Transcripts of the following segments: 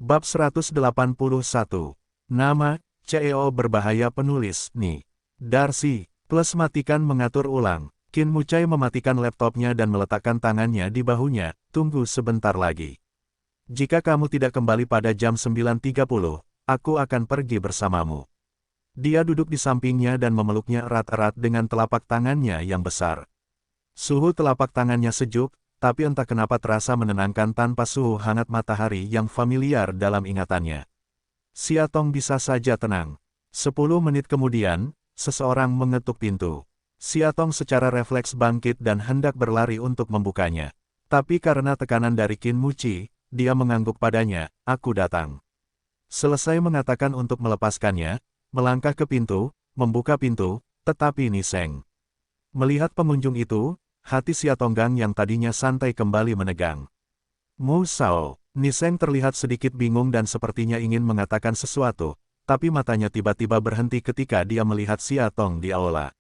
Bab 181. Nama, CEO berbahaya penulis, Ni. Darcy, plus matikan mengatur ulang. Qin Mucai mematikan laptopnya dan meletakkan tangannya di bahunya, tunggu sebentar lagi. Jika kamu tidak kembali pada jam 9.30, aku akan pergi bersamamu. Dia duduk di sampingnya dan memeluknya erat-erat dengan telapak tangannya yang besar. Suhu telapak tangannya sejuk, tapi entah kenapa terasa menenangkan tanpa suhu hangat matahari yang familiar dalam ingatannya. Siatong bisa saja tenang. 10 menit kemudian, seseorang mengetuk pintu. Siatong secara refleks bangkit dan hendak berlari untuk membukanya. Tapi karena tekanan dari Qin Muci, dia mengangguk padanya, aku datang. Selesai mengatakan untuk melepaskannya, melangkah ke pintu, membuka pintu, tetapi Niseng. Melihat pengunjung itu, hati Siatonggang yang tadinya santai kembali menegang. Mu Sao, Niseng terlihat sedikit bingung dan sepertinya ingin mengatakan sesuatu, tapi matanya tiba-tiba berhenti ketika dia melihat Siatong di aula.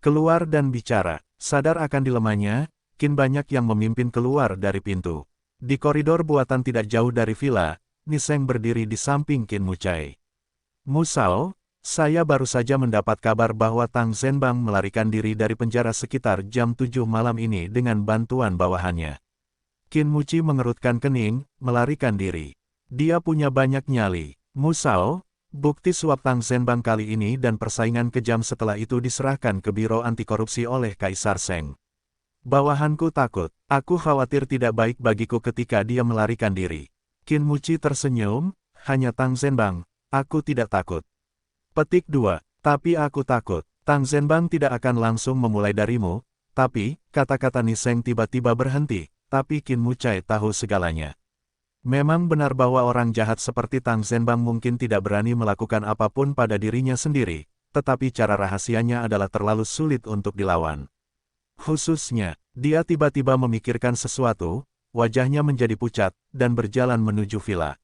Keluar dan bicara, sadar akan dilemanya, Qin banyak yang memimpin keluar dari pintu. Di koridor buatan tidak jauh dari villa, Niseng berdiri di samping Qin Mucai. Mu Sao, saya baru saja mendapat kabar bahwa Tang Zhenbang melarikan diri dari penjara sekitar jam 7 malam ini dengan bantuan bawahannya. Qin Muci mengerutkan kening, melarikan diri. Dia punya banyak nyali. Mu Sao, bukti suap Tang Zhenbang kali ini dan persaingan kejam setelah itu diserahkan ke Biro Anti Korupsi oleh Kaisar Seng. Bawahanku takut. Aku khawatir tidak baik bagiku ketika dia melarikan diri. Qin Muci tersenyum, hanya Tang Zhenbang, aku tidak takut. Petik 2. Tapi aku takut. Tang Zhenbang tidak akan langsung memulai darimu, tapi, kata-kata Niseng tiba-tiba berhenti. Tapi Qin Mucai tahu segalanya. Memang benar bahwa orang jahat seperti Tang Zhenbang mungkin tidak berani melakukan apapun pada dirinya sendiri, tetapi cara rahasianya adalah terlalu sulit untuk dilawan. Khususnya, dia tiba-tiba memikirkan sesuatu, wajahnya menjadi pucat, dan berjalan menuju villa.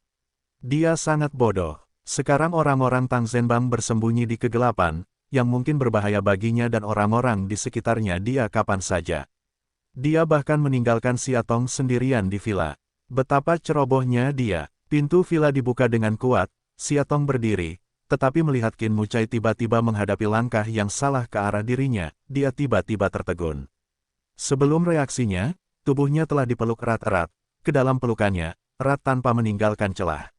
Dia sangat bodoh. Sekarang orang-orang Tang Zhenbang bersembunyi di kegelapan, yang mungkin berbahaya baginya dan orang-orang di sekitarnya dia kapan saja. Dia bahkan meninggalkan Siatong sendirian di villa. Betapa cerobohnya dia. Pintu villa dibuka dengan kuat, Siatong berdiri, tetapi melihat Qin Mucai tiba-tiba menghadapi langkah yang salah ke arah dirinya, dia tiba-tiba tertegun. Sebelum reaksinya, tubuhnya telah dipeluk erat-erat, ke dalam pelukannya, erat tanpa meninggalkan celah.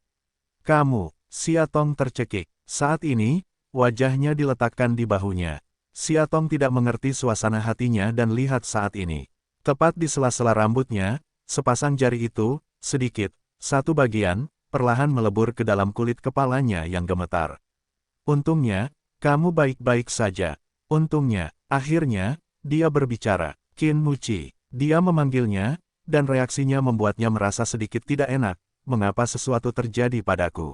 Kamu, Siatong tercekik. Saat ini, wajahnya diletakkan di bahunya. Siatong tidak mengerti suasana hatinya dan lihat saat ini. Tepat di sela-sela rambutnya, sepasang jari itu, sedikit, satu bagian, perlahan melebur ke dalam kulit kepalanya yang gemetar. Untungnya, kamu baik-baik saja. Untungnya, akhirnya, dia berbicara. Qin Muci. Dia memanggilnya, dan reaksinya membuatnya merasa sedikit tidak enak, mengapa sesuatu terjadi padaku.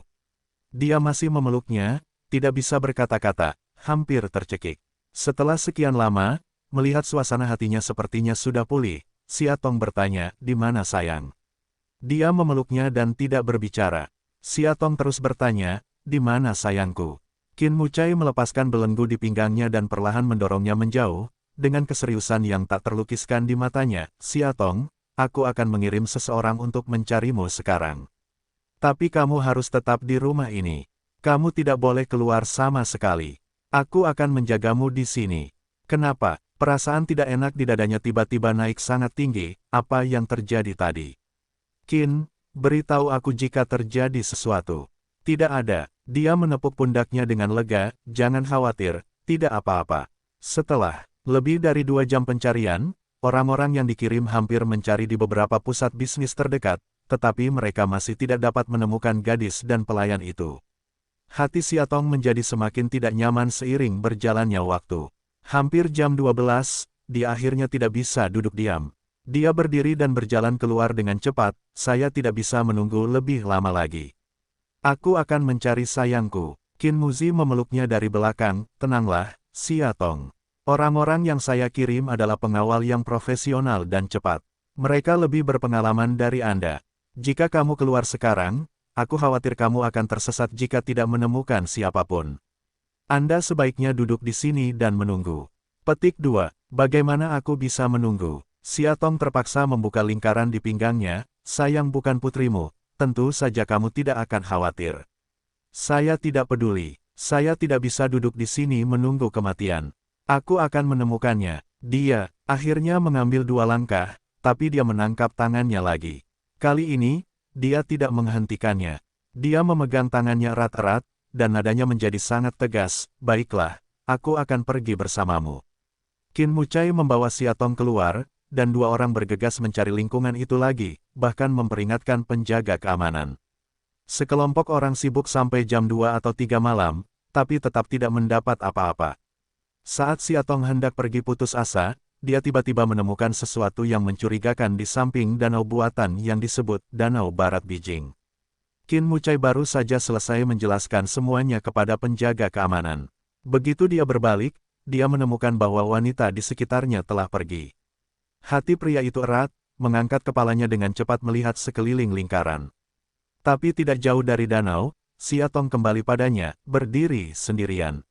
Dia masih memeluknya, tidak bisa berkata-kata, hampir tercekik. Setelah sekian lama, melihat suasana hatinya sepertinya sudah pulih, Siatong bertanya, di mana sayang? Dia memeluknya dan tidak berbicara. Siatong terus bertanya, di mana sayangku? Qin Mucai melepaskan belenggu di pinggangnya dan perlahan mendorongnya menjauh, dengan keseriusan yang tak terlukiskan di matanya. Siatong, aku akan mengirim seseorang untuk mencarimu sekarang. Tapi kamu harus tetap di rumah ini. Kamu tidak boleh keluar sama sekali. Aku akan menjagamu di sini. Kenapa? Perasaan tidak enak di dadanya tiba-tiba naik sangat tinggi, apa yang terjadi tadi? Qin, beritahu aku jika terjadi sesuatu. Tidak ada. Dia menepuk pundaknya dengan lega, jangan khawatir, tidak apa-apa. Setelah lebih dari 2 jam pencarian, orang-orang yang dikirim hampir mencari di beberapa pusat bisnis terdekat, tetapi mereka masih tidak dapat menemukan gadis dan pelayan itu. Hati Siatong menjadi semakin tidak nyaman seiring berjalannya waktu. Hampir jam 12, dia akhirnya tidak bisa duduk diam. Dia berdiri dan berjalan keluar dengan cepat, saya tidak bisa menunggu lebih lama lagi. Aku akan mencari sayangku. Qin Muci memeluknya dari belakang, tenanglah, Siatong. Orang-orang yang saya kirim adalah pengawal yang profesional dan cepat. Mereka lebih berpengalaman dari Anda. Jika kamu keluar sekarang, aku khawatir kamu akan tersesat jika tidak menemukan siapapun. Anda sebaiknya duduk di sini dan menunggu. Petik 2. Bagaimana aku bisa menunggu? Siatong terpaksa membuka lingkaran di pinggangnya, sayang bukan putrimu, tentu saja kamu tidak akan khawatir. Saya tidak peduli. Saya tidak bisa duduk di sini menunggu kematian. Aku akan menemukannya. Dia akhirnya mengambil 2 langkah, tapi dia menangkap tangannya lagi. Kali ini, dia tidak menghentikannya. Dia memegang tangannya erat-erat, dan nadanya menjadi sangat tegas. Baiklah, aku akan pergi bersamamu. Qin Mucai membawa Xiatong keluar, dan 2 orang bergegas mencari lingkungan itu lagi, bahkan memperingatkan penjaga keamanan. Sekelompok orang sibuk sampai jam 2 atau 3 malam, tapi tetap tidak mendapat apa-apa. Saat Xiatong hendak pergi putus asa, dia tiba-tiba menemukan sesuatu yang mencurigakan di samping danau buatan yang disebut Danau Barat Bijing. Qin Mucai baru saja selesai menjelaskan semuanya kepada penjaga keamanan. Begitu dia berbalik, dia menemukan bahwa wanita di sekitarnya telah pergi. Hati pria itu erat, mengangkat kepalanya dengan cepat melihat sekeliling lingkaran. Tapi tidak jauh dari danau, Xiatong kembali padanya, berdiri sendirian.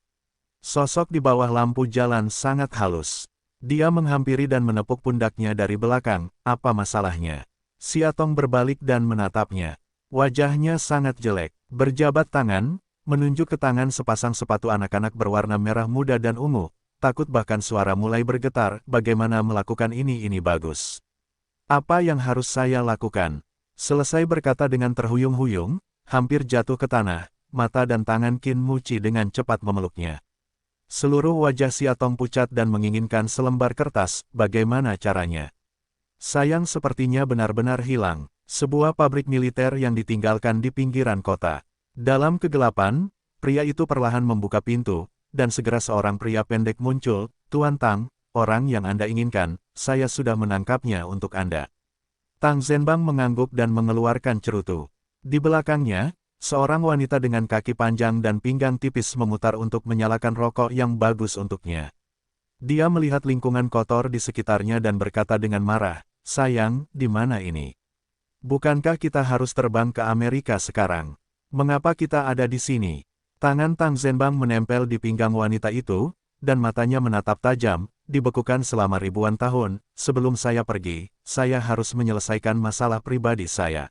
Sosok di bawah lampu jalan sangat halus. Dia menghampiri dan menepuk pundaknya dari belakang. Apa masalahnya? Xiatong berbalik dan menatapnya. Wajahnya sangat jelek. Berjabat tangan, menunjuk ke tangan sepasang sepatu anak-anak berwarna merah muda dan ungu. Takut bahkan suara mulai bergetar. Bagaimana melakukan ini bagus. Apa yang harus saya lakukan? Selesai berkata dengan terhuyung-huyung, hampir jatuh ke tanah, mata dan tangan Qin Muci dengan cepat memeluknya. Seluruh wajah Xiatong pucat dan menginginkan selembar kertas. Bagaimana caranya? Sayang, sepertinya benar-benar hilang. Sebuah pabrik militer yang ditinggalkan di pinggiran kota. Dalam kegelapan, pria itu perlahan membuka pintu, dan segera seorang pria pendek muncul. Tuan Tang, orang yang Anda inginkan, saya sudah menangkapnya untuk Anda. Tang Zhenbang mengangguk dan mengeluarkan cerutu. Di belakangnya, seorang wanita dengan kaki panjang dan pinggang tipis memutar untuk menyalakan rokok yang bagus untuknya. Dia melihat lingkungan kotor di sekitarnya dan berkata dengan marah, sayang, di mana ini? Bukankah kita harus terbang ke Amerika sekarang? Mengapa kita ada di sini? Tangan Tang Zhenbang menempel di pinggang wanita itu, dan matanya menatap tajam. Dibekukan selama ribuan tahun, sebelum saya pergi, saya harus menyelesaikan masalah pribadi saya.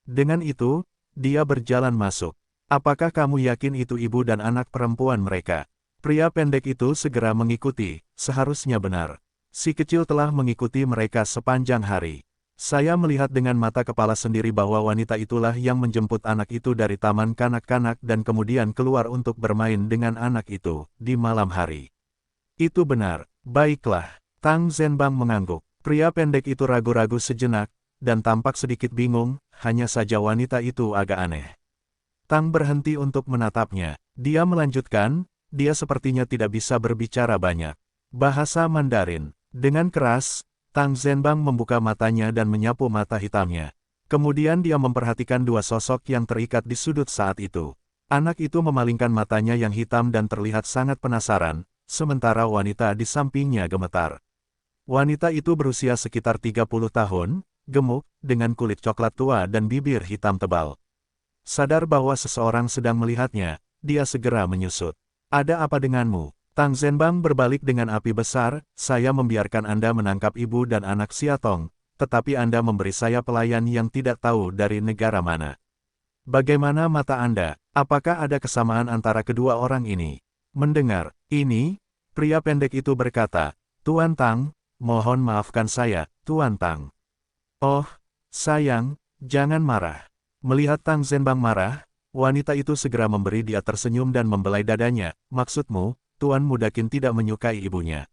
Dengan itu, dia berjalan masuk. Apakah kamu yakin itu ibu dan anak perempuan mereka? Pria pendek itu segera mengikuti, seharusnya benar. Si kecil telah mengikuti mereka sepanjang hari. Saya melihat dengan mata kepala sendiri bahwa wanita itulah yang menjemput anak itu dari taman kanak-kanak dan kemudian keluar untuk bermain dengan anak itu, di malam hari. Itu benar. Baiklah, Tang Zhenbang mengangguk. Pria pendek itu ragu-ragu sejenak, dan tampak sedikit bingung, hanya saja wanita itu agak aneh. Tang berhenti untuk menatapnya. Dia melanjutkan, dia sepertinya tidak bisa berbicara banyak. Bahasa Mandarin. Dengan keras, Tang Zhenbang membuka matanya dan menyapu mata hitamnya. Kemudian dia memperhatikan 2 sosok yang terikat di sudut saat itu. Anak itu memalingkan matanya yang hitam dan terlihat sangat penasaran. Sementara wanita di sampingnya gemetar. Wanita itu berusia sekitar 30 tahun, gemuk, dengan kulit coklat tua dan bibir hitam tebal. Sadar bahwa seseorang sedang melihatnya, dia segera menyusut. Ada apa denganmu? Tang Zhenbang berbalik dengan api besar, saya membiarkan Anda menangkap ibu dan anak Xiatong, tetapi Anda memberi saya pelayan yang tidak tahu dari negara mana. Bagaimana mata Anda? Apakah ada kesamaan antara kedua orang ini? Mendengar ini, pria pendek itu berkata, Tuan Tang, mohon maafkan saya, Tuan Tang. Oh, sayang, jangan marah. Melihat Tang Zhenbang marah, wanita itu segera memberi dia tersenyum dan membelai dadanya. Maksudmu, Tuan muda Qin tidak menyukai ibunya.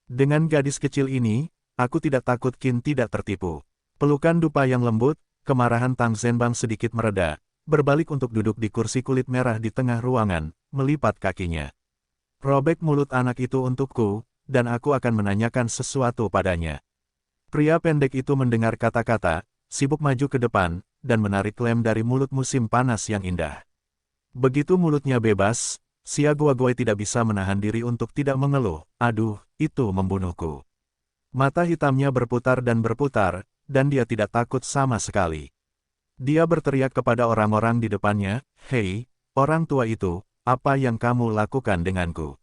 Dengan gadis kecil ini, aku tidak takut Qin tidak tertipu. Pelukan dupa yang lembut, kemarahan Tang Zhenbang sedikit mereda, berbalik untuk duduk di kursi kulit merah di tengah ruangan, melipat kakinya. Robek mulut anak itu untukku, dan aku akan menanyakan sesuatu padanya. Pria pendek itu mendengar kata-kata, sibuk maju ke depan, dan menarik lem dari mulut musim panas yang indah. Begitu mulutnya bebas, Xia Guoguai tidak bisa menahan diri untuk tidak mengeluh, aduh, itu membunuhku. Mata hitamnya berputar, dan dia tidak takut sama sekali. Dia berteriak kepada orang-orang di depannya, hei, orang tua itu, apa yang kamu lakukan denganku?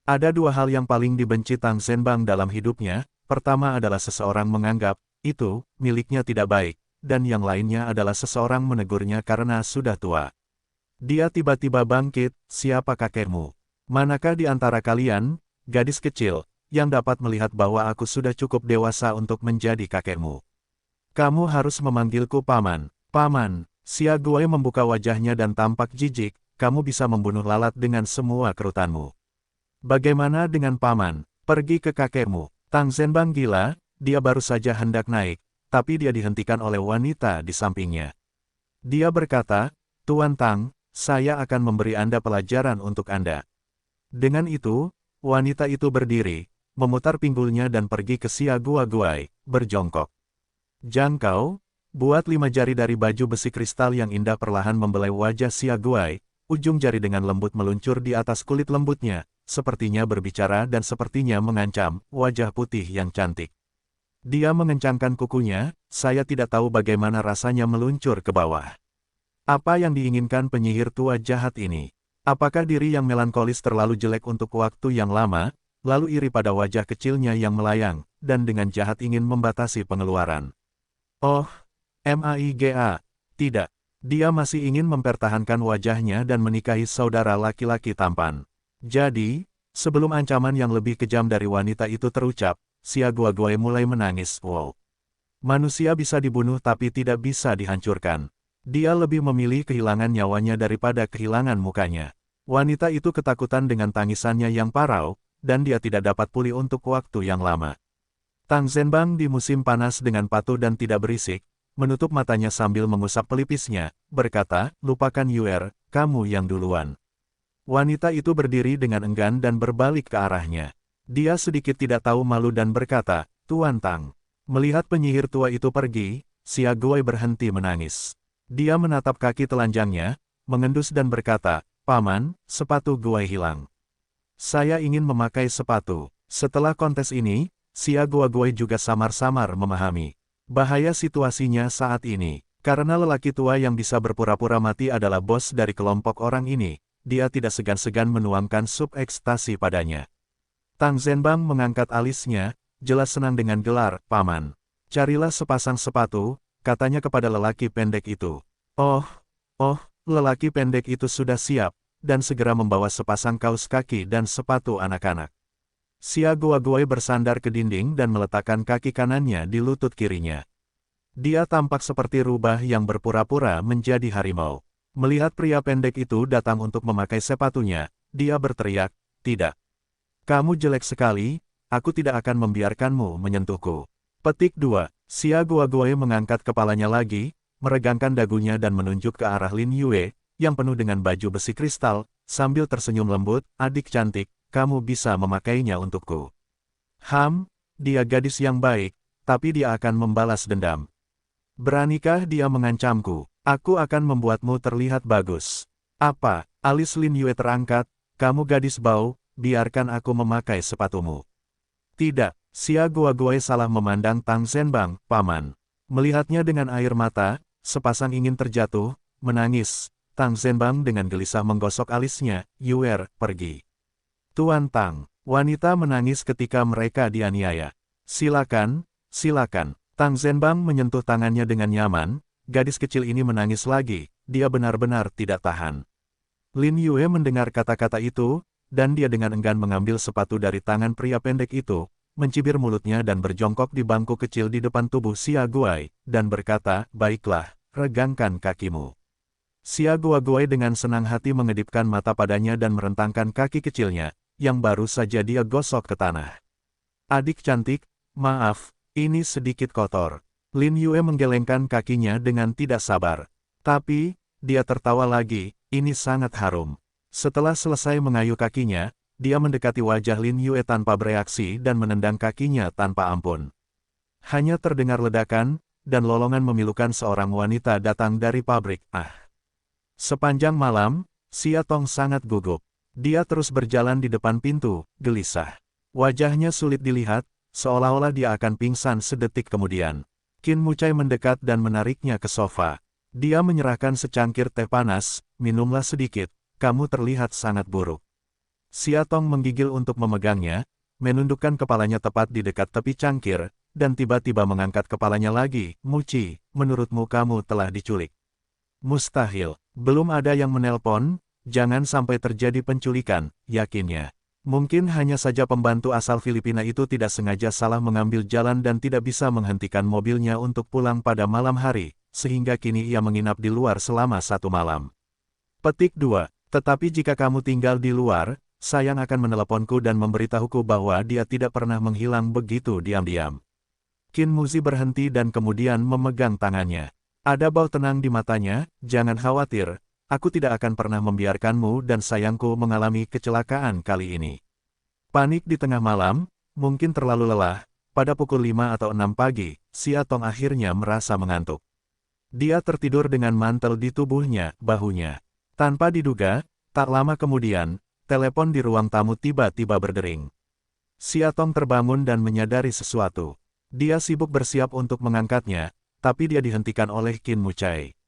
Ada 2 hal yang paling dibenci Tang Zhenbang dalam hidupnya. Pertama adalah seseorang menganggap, itu, miliknya tidak baik, dan yang lainnya adalah seseorang menegurnya karena sudah tua. Dia tiba-tiba bangkit, "Siapa kakekmu? Manakah di antara kalian, gadis kecil, yang dapat melihat bahwa aku sudah cukup dewasa untuk menjadi kakekmu? Kamu harus memanggilku paman." "Paman." Xia Guai membuka wajahnya dan tampak jijik, "Kamu bisa membunuh lalat dengan semua kerutanmu. Bagaimana dengan paman? Pergi ke kakekmu." Tang Zhenbang gila, dia baru saja hendak naik, tapi dia dihentikan oleh wanita di sampingnya. Dia berkata, "Tuan Tang, saya akan memberi Anda pelajaran untuk Anda." Dengan itu, wanita itu berdiri, memutar pinggulnya dan pergi ke Xia Guai, berjongkok. Jangkau, buat 5 jari dari baju besi kristal yang indah perlahan membelai wajah Xia Guai, ujung jari dengan lembut meluncur di atas kulit lembutnya, sepertinya berbicara dan sepertinya mengancam, wajah putih yang cantik. Dia mengencangkan kukunya, "Saya tidak tahu bagaimana rasanya meluncur ke bawah. Apa yang diinginkan penyihir tua jahat ini? Apakah diri yang melankolis terlalu jelek untuk waktu yang lama, lalu iri pada wajah kecilnya yang melayang, dan dengan jahat ingin membatasi pengeluaran? Oh, MAIGA, tidak. Dia masih ingin mempertahankan wajahnya dan menikahi saudara laki-laki tampan." Jadi, sebelum ancaman yang lebih kejam dari wanita itu terucap, Xia Guai mulai menangis. "Wow. Manusia bisa dibunuh tapi tidak bisa dihancurkan." Dia lebih memilih kehilangan nyawanya daripada kehilangan mukanya. Wanita itu ketakutan dengan tangisannya yang parau, dan dia tidak dapat pulih untuk waktu yang lama. Tang Zhenbang di musim panas dengan patuh dan tidak berisik, menutup matanya sambil mengusap pelipisnya, berkata, "Lupakan Yuer, kamu yang duluan." Wanita itu berdiri dengan enggan dan berbalik ke arahnya. Dia sedikit tidak tahu malu dan berkata, "Tuan Tang." Melihat penyihir tua itu pergi, Xia Guai berhenti menangis. Dia menatap kaki telanjangnya, mengendus dan berkata, "Paman, sepatu Guai hilang. Saya ingin memakai sepatu." Setelah kontes ini, Xia Guai juga samar-samar memahami bahaya situasinya saat ini. Karena lelaki tua yang bisa berpura-pura mati adalah bos dari kelompok orang ini, dia tidak segan-segan menuangkan sup ekstasi padanya. Tang Zhenbang mengangkat alisnya, jelas senang dengan gelar, "Paman. Carilah sepasang sepatu," katanya kepada lelaki pendek itu. Oh, lelaki pendek itu sudah siap, dan segera membawa sepasang kaus kaki dan sepatu anak-anak. Xia Guai bersandar ke dinding dan meletakkan kaki kanannya di lutut kirinya. Dia tampak seperti rubah yang berpura-pura menjadi harimau. Melihat pria pendek itu datang untuk memakai sepatunya, dia berteriak, "Tidak. Kamu jelek sekali, aku tidak akan membiarkanmu menyentuhku." Petik 2. Xia Guai mengangkat kepalanya lagi, meregangkan dagunya dan menunjuk ke arah Lin Yue, yang penuh dengan baju besi kristal, sambil tersenyum lembut, "Adik cantik, kamu bisa memakainya untukku." Dia gadis yang baik, tapi dia akan membalas dendam. "Beranikah dia mengancamku? Aku akan membuatmu terlihat bagus." "Apa?" Alis Lin Yue terangkat, "Kamu gadis bau, biarkan aku memakai sepatumu." "Tidak." Xia Guai salah memandang Tang Zhenbang, "Paman." Melihatnya dengan air mata, sepasang ingin terjatuh, menangis. Tang Zhenbang dengan gelisah menggosok alisnya, "Yuer, pergi." "Tuan Tang." Wanita menangis ketika mereka dianiaya. Silakan." Tang Zhenbang menyentuh tangannya dengan nyaman, gadis kecil ini menangis lagi, dia benar-benar tidak tahan. Lin Yue mendengar kata-kata itu, dan dia dengan enggan mengambil sepatu dari tangan pria pendek itu, mencibir mulutnya dan berjongkok di bangku kecil di depan tubuh Xia Guai, dan berkata, "Baiklah, regangkan kakimu." Xia Guai dengan senang hati mengedipkan mata padanya dan merentangkan kaki kecilnya, yang baru saja dia gosok ke tanah. "Adik cantik, maaf, ini sedikit kotor." Lin Yue menggelengkan kakinya dengan tidak sabar. Tapi, dia tertawa lagi, "Ini sangat harum." Setelah selesai mengayuh kakinya, dia mendekati wajah Lin Yue tanpa bereaksi dan menendang kakinya tanpa ampun. Hanya terdengar ledakan, dan lolongan memilukan seorang wanita datang dari pabrik. Sepanjang malam, Xia Tong sangat gugup. Dia terus berjalan di depan pintu, gelisah. Wajahnya sulit dilihat, seolah-olah dia akan pingsan sedetik kemudian. Qin Mucai mendekat dan menariknya ke sofa. Dia menyerahkan secangkir teh panas, "Minumlah sedikit, kamu terlihat sangat buruk." Xia Tong menggigil untuk memegangnya, menundukkan kepalanya tepat di dekat tepi cangkir, dan tiba-tiba mengangkat kepalanya lagi. Muci, menurutmu kamu telah diculik? Mustahil, belum ada yang menelpon, jangan sampai terjadi penculikan, yakinnya. Mungkin hanya saja pembantu asal Filipina itu tidak sengaja salah mengambil jalan dan tidak bisa menghentikan mobilnya untuk pulang pada malam hari, sehingga kini ia menginap di luar selama 1 malam. Petik 2. Tetapi jika kamu tinggal di luar, Sayang akan meneleponku dan memberitahuku bahwa dia tidak pernah menghilang begitu diam-diam. Qin Muzi berhenti dan kemudian memegang tangannya. Ada bau tenang di matanya, jangan khawatir, aku tidak akan pernah membiarkanmu dan sayangku mengalami kecelakaan kali ini. Panik di tengah malam, mungkin terlalu lelah, pada pukul 5 atau 6 pagi, Xia Tong akhirnya merasa mengantuk. Dia tertidur dengan mantel di tubuhnya, bahunya. Tanpa diduga, tak lama kemudian, telepon di ruang tamu tiba-tiba berdering. Xia Tong terbangun dan menyadari sesuatu. Dia sibuk bersiap untuk mengangkatnya, tapi dia dihentikan oleh Qin Mucai.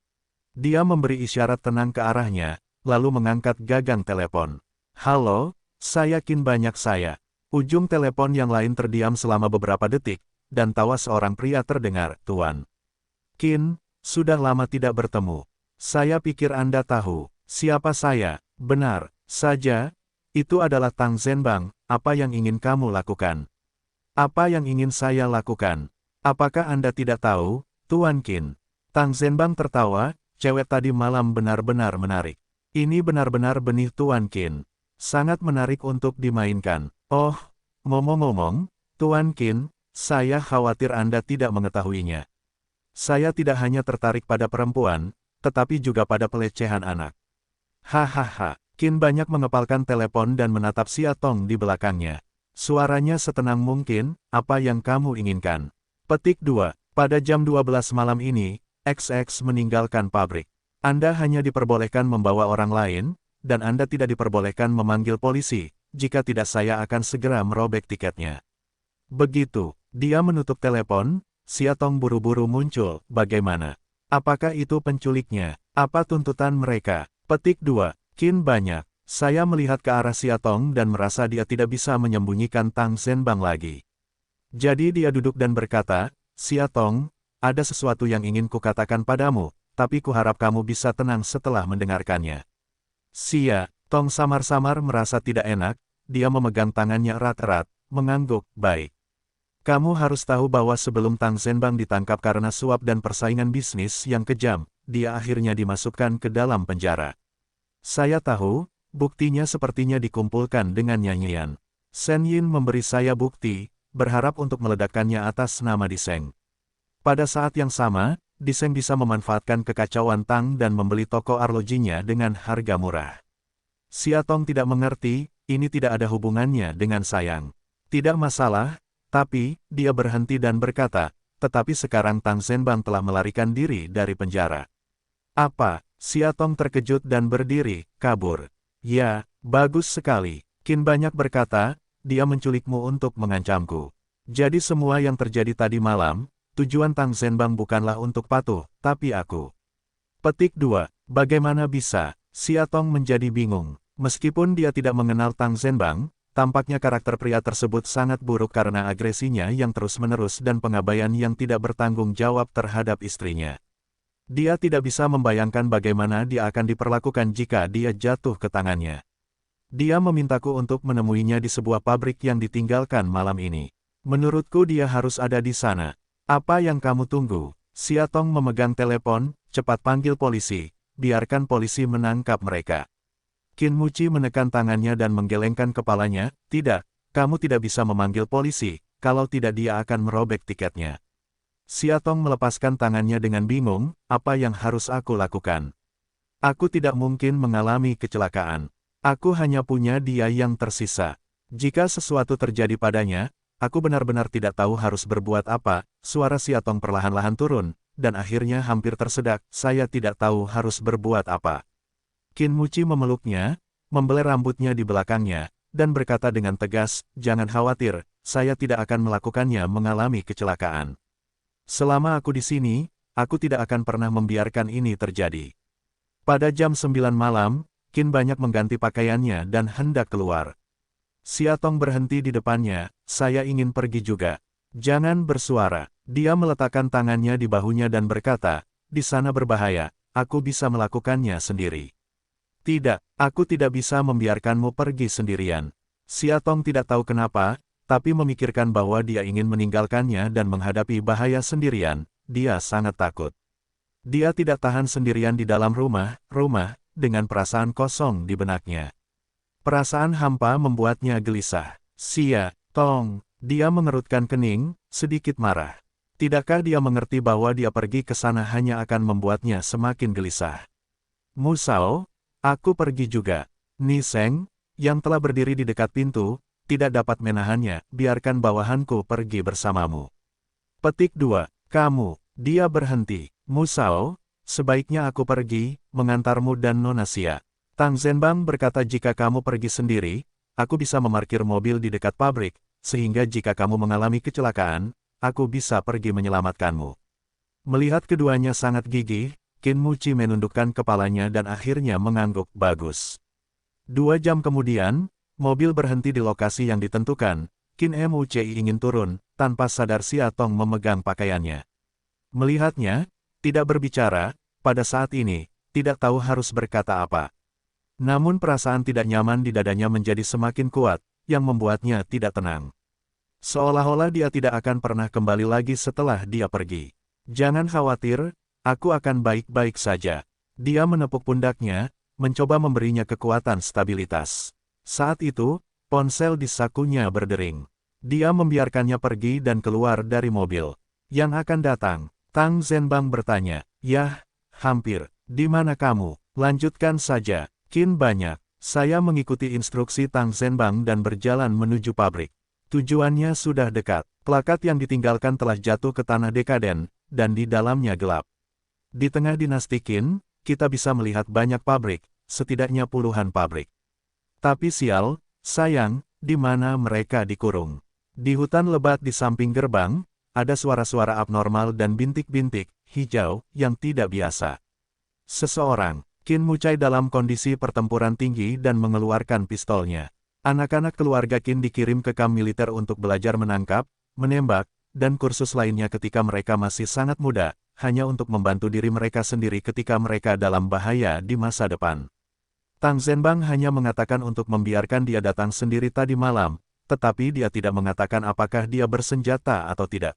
Dia memberi isyarat tenang ke arahnya, lalu mengangkat gagang telepon. Halo, saya Qin banyak saya. Ujung telepon yang lain terdiam selama beberapa detik, dan tawa seorang pria terdengar, Tuan. Qin, sudah lama tidak bertemu. Saya pikir Anda tahu, siapa saya, benar. Saja, itu adalah Tang Zhenbang, apa yang ingin kamu lakukan? Apa yang ingin saya lakukan? Apakah Anda tidak tahu, Tuan Qin? Tang Zhenbang tertawa, cewek tadi malam benar-benar menarik. Ini benar-benar benih Tuan Qin. Sangat menarik untuk dimainkan. Oh, ngomong-ngomong, Tuan Qin, saya khawatir Anda tidak mengetahuinya. Saya tidak hanya tertarik pada perempuan, tetapi juga pada pelecehan anak. Hahaha. Qin banyak mengepalkan telepon dan menatap Xia Tong di belakangnya. Suaranya setenang mungkin, apa yang kamu inginkan? Petik 2. Pada jam 12 malam ini, XX meninggalkan pabrik. Anda hanya diperbolehkan membawa orang lain, dan Anda tidak diperbolehkan memanggil polisi, jika tidak saya akan segera merobek tiketnya. Begitu, dia menutup telepon, Xia Tong buru-buru muncul, bagaimana? Apakah itu penculiknya? Apa tuntutan mereka? Petik 2. Qin banyak. Saya melihat ke arah Xia Tong dan merasa dia tidak bisa menyembunyikan Tang Zhenbang lagi. Jadi dia duduk dan berkata, Xia Tong, ada sesuatu yang ingin kukatakan padamu, tapi kuharap kamu bisa tenang setelah mendengarkannya. Xia Tong samar-samar merasa tidak enak, dia memegang tangannya erat-erat, mengangguk, baik. Kamu harus tahu bahwa sebelum Tang Zhenbang ditangkap karena suap dan persaingan bisnis yang kejam, dia akhirnya dimasukkan ke dalam penjara. Saya tahu, buktinya sepertinya dikumpulkan dengan nyanyian. Shen Yin memberi saya bukti, berharap untuk meledakkannya atas nama Diseng. Pada saat yang sama, Diseng bisa memanfaatkan kekacauan Tang dan membeli toko arlojinya dengan harga murah. Xia Tong tidak mengerti, ini tidak ada hubungannya dengan Sayang. Tidak masalah, tapi, dia berhenti dan berkata, tetapi sekarang Tang Zhenbang telah melarikan diri dari penjara. Apa? Xia Tong terkejut dan berdiri, kabur. Ya, bagus sekali. Qin banyak berkata, dia menculikmu untuk mengancamku. Jadi semua yang terjadi tadi malam, tujuan Tang Zhenbang bukanlah untuk patuh, tapi aku. Petik 2. Bagaimana bisa? Xia Tong menjadi bingung. Meskipun dia tidak mengenal Tang Zhenbang, tampaknya karakter pria tersebut sangat buruk karena agresinya yang terus-menerus dan pengabaian yang tidak bertanggung jawab terhadap istrinya. Dia tidak bisa membayangkan bagaimana dia akan diperlakukan jika dia jatuh ke tangannya. Dia memintaku untuk menemuinya di sebuah pabrik yang ditinggalkan malam ini. Menurutku dia harus ada di sana. Apa yang kamu tunggu? Xia Tong memegang telepon, cepat panggil polisi, biarkan polisi menangkap mereka. Qin Muci menekan tangannya dan menggelengkan kepalanya, tidak, kamu tidak bisa memanggil polisi, kalau tidak dia akan merobek tiketnya. Xia Tong melepaskan tangannya dengan bingung, apa yang harus aku lakukan? Aku tidak mungkin mengalami kecelakaan. Aku hanya punya dia yang tersisa. Jika sesuatu terjadi padanya, aku benar-benar tidak tahu harus berbuat apa. Suara Xia Tong perlahan-lahan turun, dan akhirnya hampir tersedak, saya tidak tahu harus berbuat apa. Qin Muci memeluknya, membelai rambutnya di belakangnya, dan berkata dengan tegas, jangan khawatir, saya tidak akan melakukannya mengalami kecelakaan. Selama aku di sini, aku tidak akan pernah membiarkan ini terjadi. Pada jam 9 malam, Qin banyak mengganti pakaiannya dan hendak keluar. Xia Tong berhenti di depannya, saya ingin pergi juga. Jangan bersuara. Dia meletakkan tangannya di bahunya dan berkata, di sana berbahaya, aku bisa melakukannya sendiri. Tidak, aku tidak bisa membiarkanmu pergi sendirian. Xia Tong tidak tahu kenapa, tapi memikirkan bahwa dia ingin meninggalkannya dan menghadapi bahaya sendirian, dia sangat takut. Dia tidak tahan sendirian di dalam rumah, dengan perasaan kosong di benaknya. Perasaan hampa membuatnya gelisah. Xia Tong, dia mengerutkan kening, sedikit marah. Tidakkah dia mengerti bahwa dia pergi ke sana hanya akan membuatnya semakin gelisah? Musao, aku pergi juga. Ni Seng, yang telah berdiri di dekat pintu, tidak dapat menahannya, biarkan bawahanku pergi bersamamu. Petik 2. Kamu, dia berhenti. Musao, sebaiknya aku pergi, mengantarmu dan Nona Xia. Tang Zhenbang berkata jika kamu pergi sendiri, aku bisa memarkir mobil di dekat pabrik, sehingga jika kamu mengalami kecelakaan, aku bisa pergi menyelamatkanmu. Melihat keduanya sangat gigih, Qin Muci menundukkan kepalanya dan akhirnya mengangguk bagus. 2 jam kemudian, mobil berhenti di lokasi yang ditentukan. Qin Muci ingin turun, tanpa sadar Xia Tong memegang pakaiannya. Melihatnya, tidak berbicara, pada saat ini, tidak tahu harus berkata apa. Namun perasaan tidak nyaman di dadanya menjadi semakin kuat, yang membuatnya tidak tenang. Seolah-olah dia tidak akan pernah kembali lagi setelah dia pergi. Jangan khawatir, aku akan baik-baik saja. Dia menepuk pundaknya, mencoba memberinya kekuatan stabilitas. Saat itu, ponsel di sakunya berdering. Dia membiarkannya pergi dan keluar dari mobil. Yang akan datang, Tang Zhenbang bertanya, "Yah, hampir, di mana kamu? Lanjutkan saja, Qin banyak." Saya mengikuti instruksi Tang Zhenbang dan berjalan menuju pabrik. Tujuannya sudah dekat. Plakat yang ditinggalkan telah jatuh ke tanah dekaden, dan di dalamnya gelap. Di tengah dinasti Qin, kita bisa melihat banyak pabrik, setidaknya puluhan pabrik. Tapi sial, sayang, di mana mereka dikurung. Di hutan lebat di samping gerbang, ada suara-suara abnormal dan bintik-bintik hijau yang tidak biasa. Seseorang, Qin Mucai dalam kondisi pertempuran tinggi dan mengeluarkan pistolnya. Anak-anak keluarga Qin dikirim ke kamp militer untuk belajar menangkap, menembak, dan kursus lainnya ketika mereka masih sangat muda, hanya untuk membantu diri mereka sendiri ketika mereka dalam bahaya di masa depan. Tang Zhenbang hanya mengatakan untuk membiarkan dia datang sendiri tadi malam, tetapi dia tidak mengatakan apakah dia bersenjata atau tidak.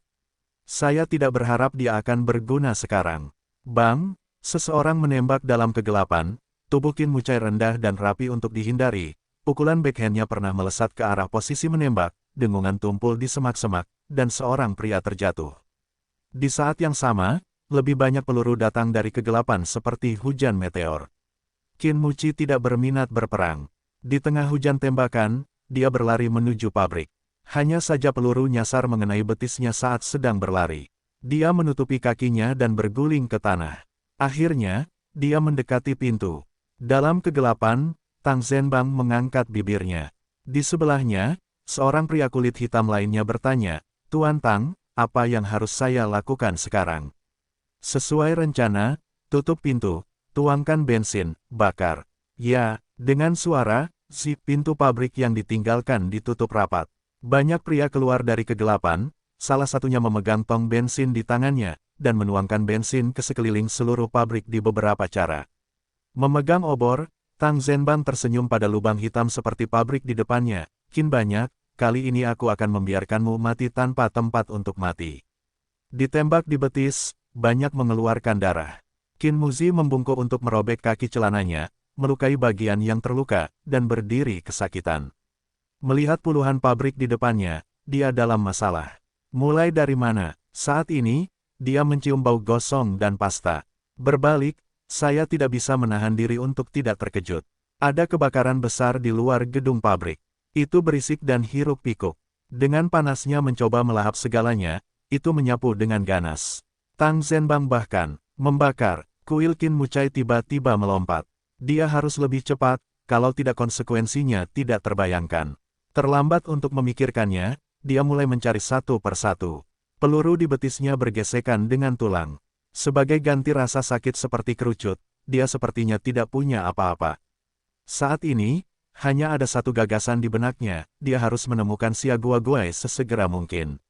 Saya tidak berharap dia akan berguna sekarang. Bang, seseorang menembak dalam kegelapan, tubuh Qin Mucai rendah dan rapi untuk dihindari. Pukulan backhandnya pernah melesat ke arah posisi menembak, dengungan tumpul di semak-semak, dan seorang pria terjatuh. Di saat yang sama, lebih banyak peluru datang dari kegelapan seperti hujan meteor. Qin Muci tidak berminat berperang. Di tengah hujan tembakan, dia berlari menuju pabrik. Hanya saja peluru nyasar mengenai betisnya saat sedang berlari. Dia menutupi kakinya dan berguling ke tanah. Akhirnya, dia mendekati pintu. Dalam kegelapan, Tang Zhenbang mengangkat bibirnya. Di sebelahnya, seorang pria kulit hitam lainnya bertanya, "Tuan Tang, apa yang harus saya lakukan sekarang?" Sesuai rencana, tutup pintu, tuangkan bensin, bakar. Ya, dengan suara, si pintu pabrik yang ditinggalkan ditutup rapat. Banyak pria keluar dari kegelapan, salah satunya memegang tong bensin di tangannya, dan menuangkan bensin ke sekeliling seluruh pabrik di beberapa cara. Memegang obor, Tang Zhenbang tersenyum pada lubang hitam seperti pabrik di depannya. "Qin banyak, kali ini aku akan membiarkanmu mati tanpa tempat untuk mati." Ditembak di betis, banyak mengeluarkan darah. Qin Muzi membungkuk untuk merobek kaki celananya, melukai bagian yang terluka, dan berdiri kesakitan. Melihat puluhan pabrik di depannya, dia dalam masalah. Mulai dari mana? Saat ini, dia mencium bau gosong dan pasta. Berbalik, saya tidak bisa menahan diri untuk tidak terkejut. Ada kebakaran besar di luar gedung pabrik. Itu berisik dan hiruk-pikuk. Dengan panasnya mencoba melahap segalanya, itu menyapu dengan ganas. Tang Zhenbang bahkan membakar. Kuil Qin Mucai tiba-tiba melompat. Dia harus lebih cepat, kalau tidak konsekuensinya tidak terbayangkan. Terlambat untuk memikirkannya, dia mulai mencari satu persatu. Peluru di betisnya bergesekan dengan tulang. Sebagai ganti rasa sakit seperti kerucut, dia sepertinya tidak punya apa-apa. Saat ini, hanya ada satu gagasan di benaknya, dia harus menemukan Xia Guoguai sesegera mungkin.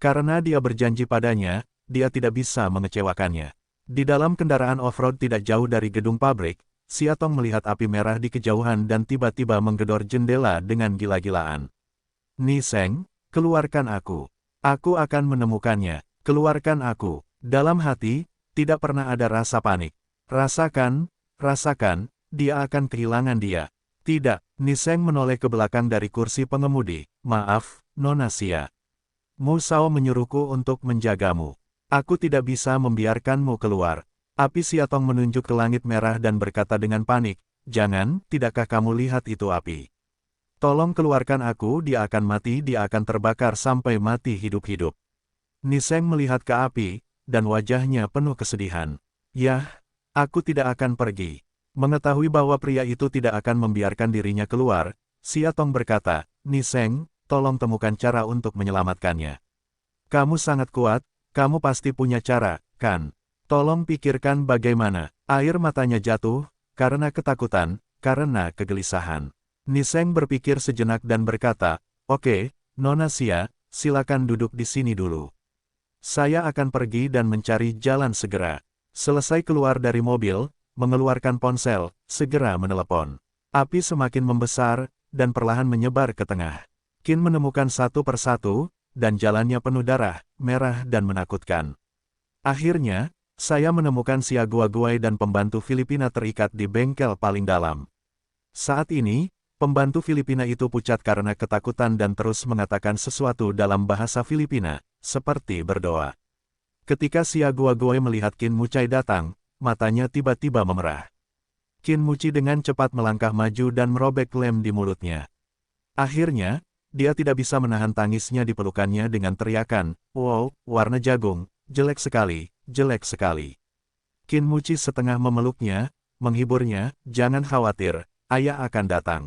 Karena dia berjanji padanya, dia tidak bisa mengecewakannya. Di dalam kendaraan off-road tidak jauh dari gedung pabrik, Siatong melihat api merah di kejauhan dan tiba-tiba menggedor jendela dengan gila-gilaan. Ni Seng, keluarkan aku. Aku akan menemukannya. Keluarkan aku. Dalam hati, tidak pernah ada rasa panik. Rasakan, rasakan, dia akan kehilangan dia. Tidak, Ni Seng menoleh ke belakang dari kursi pengemudi. Maaf, Nona Xia. Mu Shao menyuruhku untuk menjagamu. Aku tidak bisa membiarkanmu keluar. Api Siatong menunjuk ke langit merah dan berkata dengan panik, jangan, tidakkah kamu lihat itu api? Tolong keluarkan aku, dia akan mati, dia akan terbakar sampai mati hidup-hidup. Ni Seng melihat ke api, dan wajahnya penuh kesedihan. Yah, aku tidak akan pergi. Mengetahui bahwa pria itu tidak akan membiarkan dirinya keluar, Siatong berkata, Ni Seng, tolong temukan cara untuk menyelamatkannya. Kamu sangat kuat, kamu pasti punya cara, kan? Tolong pikirkan bagaimana. Air matanya jatuh, karena ketakutan, karena kegelisahan. Ni Seng berpikir sejenak dan berkata, oke, Nona Xia, silakan duduk di sini dulu. Saya akan pergi dan mencari jalan segera. Selesai keluar dari mobil, mengeluarkan ponsel, segera menelepon. Api semakin membesar, dan perlahan menyebar ke tengah. Qin menemukan satu persatu, dan jalannya penuh darah, merah dan menakutkan. Akhirnya, saya menemukan Xia Guoguai dan pembantu Filipina terikat di bengkel paling dalam. Saat ini, pembantu Filipina itu pucat karena ketakutan dan terus mengatakan sesuatu dalam bahasa Filipina, seperti berdoa. Ketika Xia Guoguai melihat Qin Mucai datang, matanya tiba-tiba memerah. Qin Muci dengan cepat melangkah maju dan merobek lem di mulutnya. Akhirnya, dia tidak bisa menahan tangisnya di pelukannya dengan teriakan, wow, warna jagung, jelek sekali, jelek sekali. Qin Muci setengah memeluknya, menghiburnya, jangan khawatir, ayah akan datang.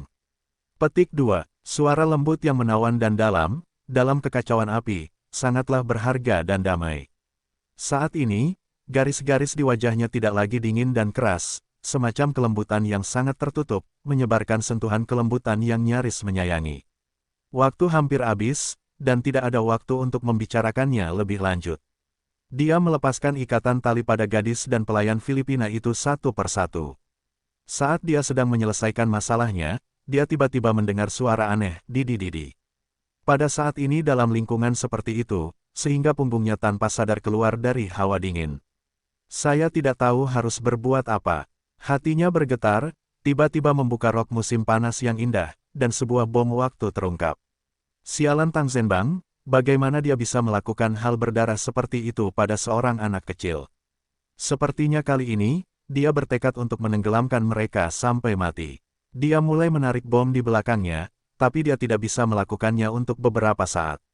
Petik 2. Suara lembut yang menawan dan dalam kekacauan api, sangatlah berharga dan damai. Saat ini, garis-garis di wajahnya tidak lagi dingin dan keras, semacam kelembutan yang sangat tertutup, menyebarkan sentuhan kelembutan yang nyaris menyayangi. Waktu hampir habis, dan tidak ada waktu untuk membicarakannya lebih lanjut. Dia melepaskan ikatan tali pada gadis dan pelayan Filipina itu satu persatu. Saat dia sedang menyelesaikan masalahnya, dia tiba-tiba mendengar suara aneh, didi-didi. Pada saat ini dalam lingkungan seperti itu, sehingga punggungnya tanpa sadar keluar dari hawa dingin. Saya tidak tahu harus berbuat apa. Hatinya bergetar, tiba-tiba membuka rok musim panas yang indah, dan sebuah bom waktu terungkap. Sialan Tang Zhenbang, bagaimana dia bisa melakukan hal berdarah seperti itu pada seorang anak kecil? Sepertinya kali ini, dia bertekad untuk menenggelamkan mereka sampai mati. Dia mulai menarik bom di belakangnya, tapi dia tidak bisa melakukannya untuk beberapa saat.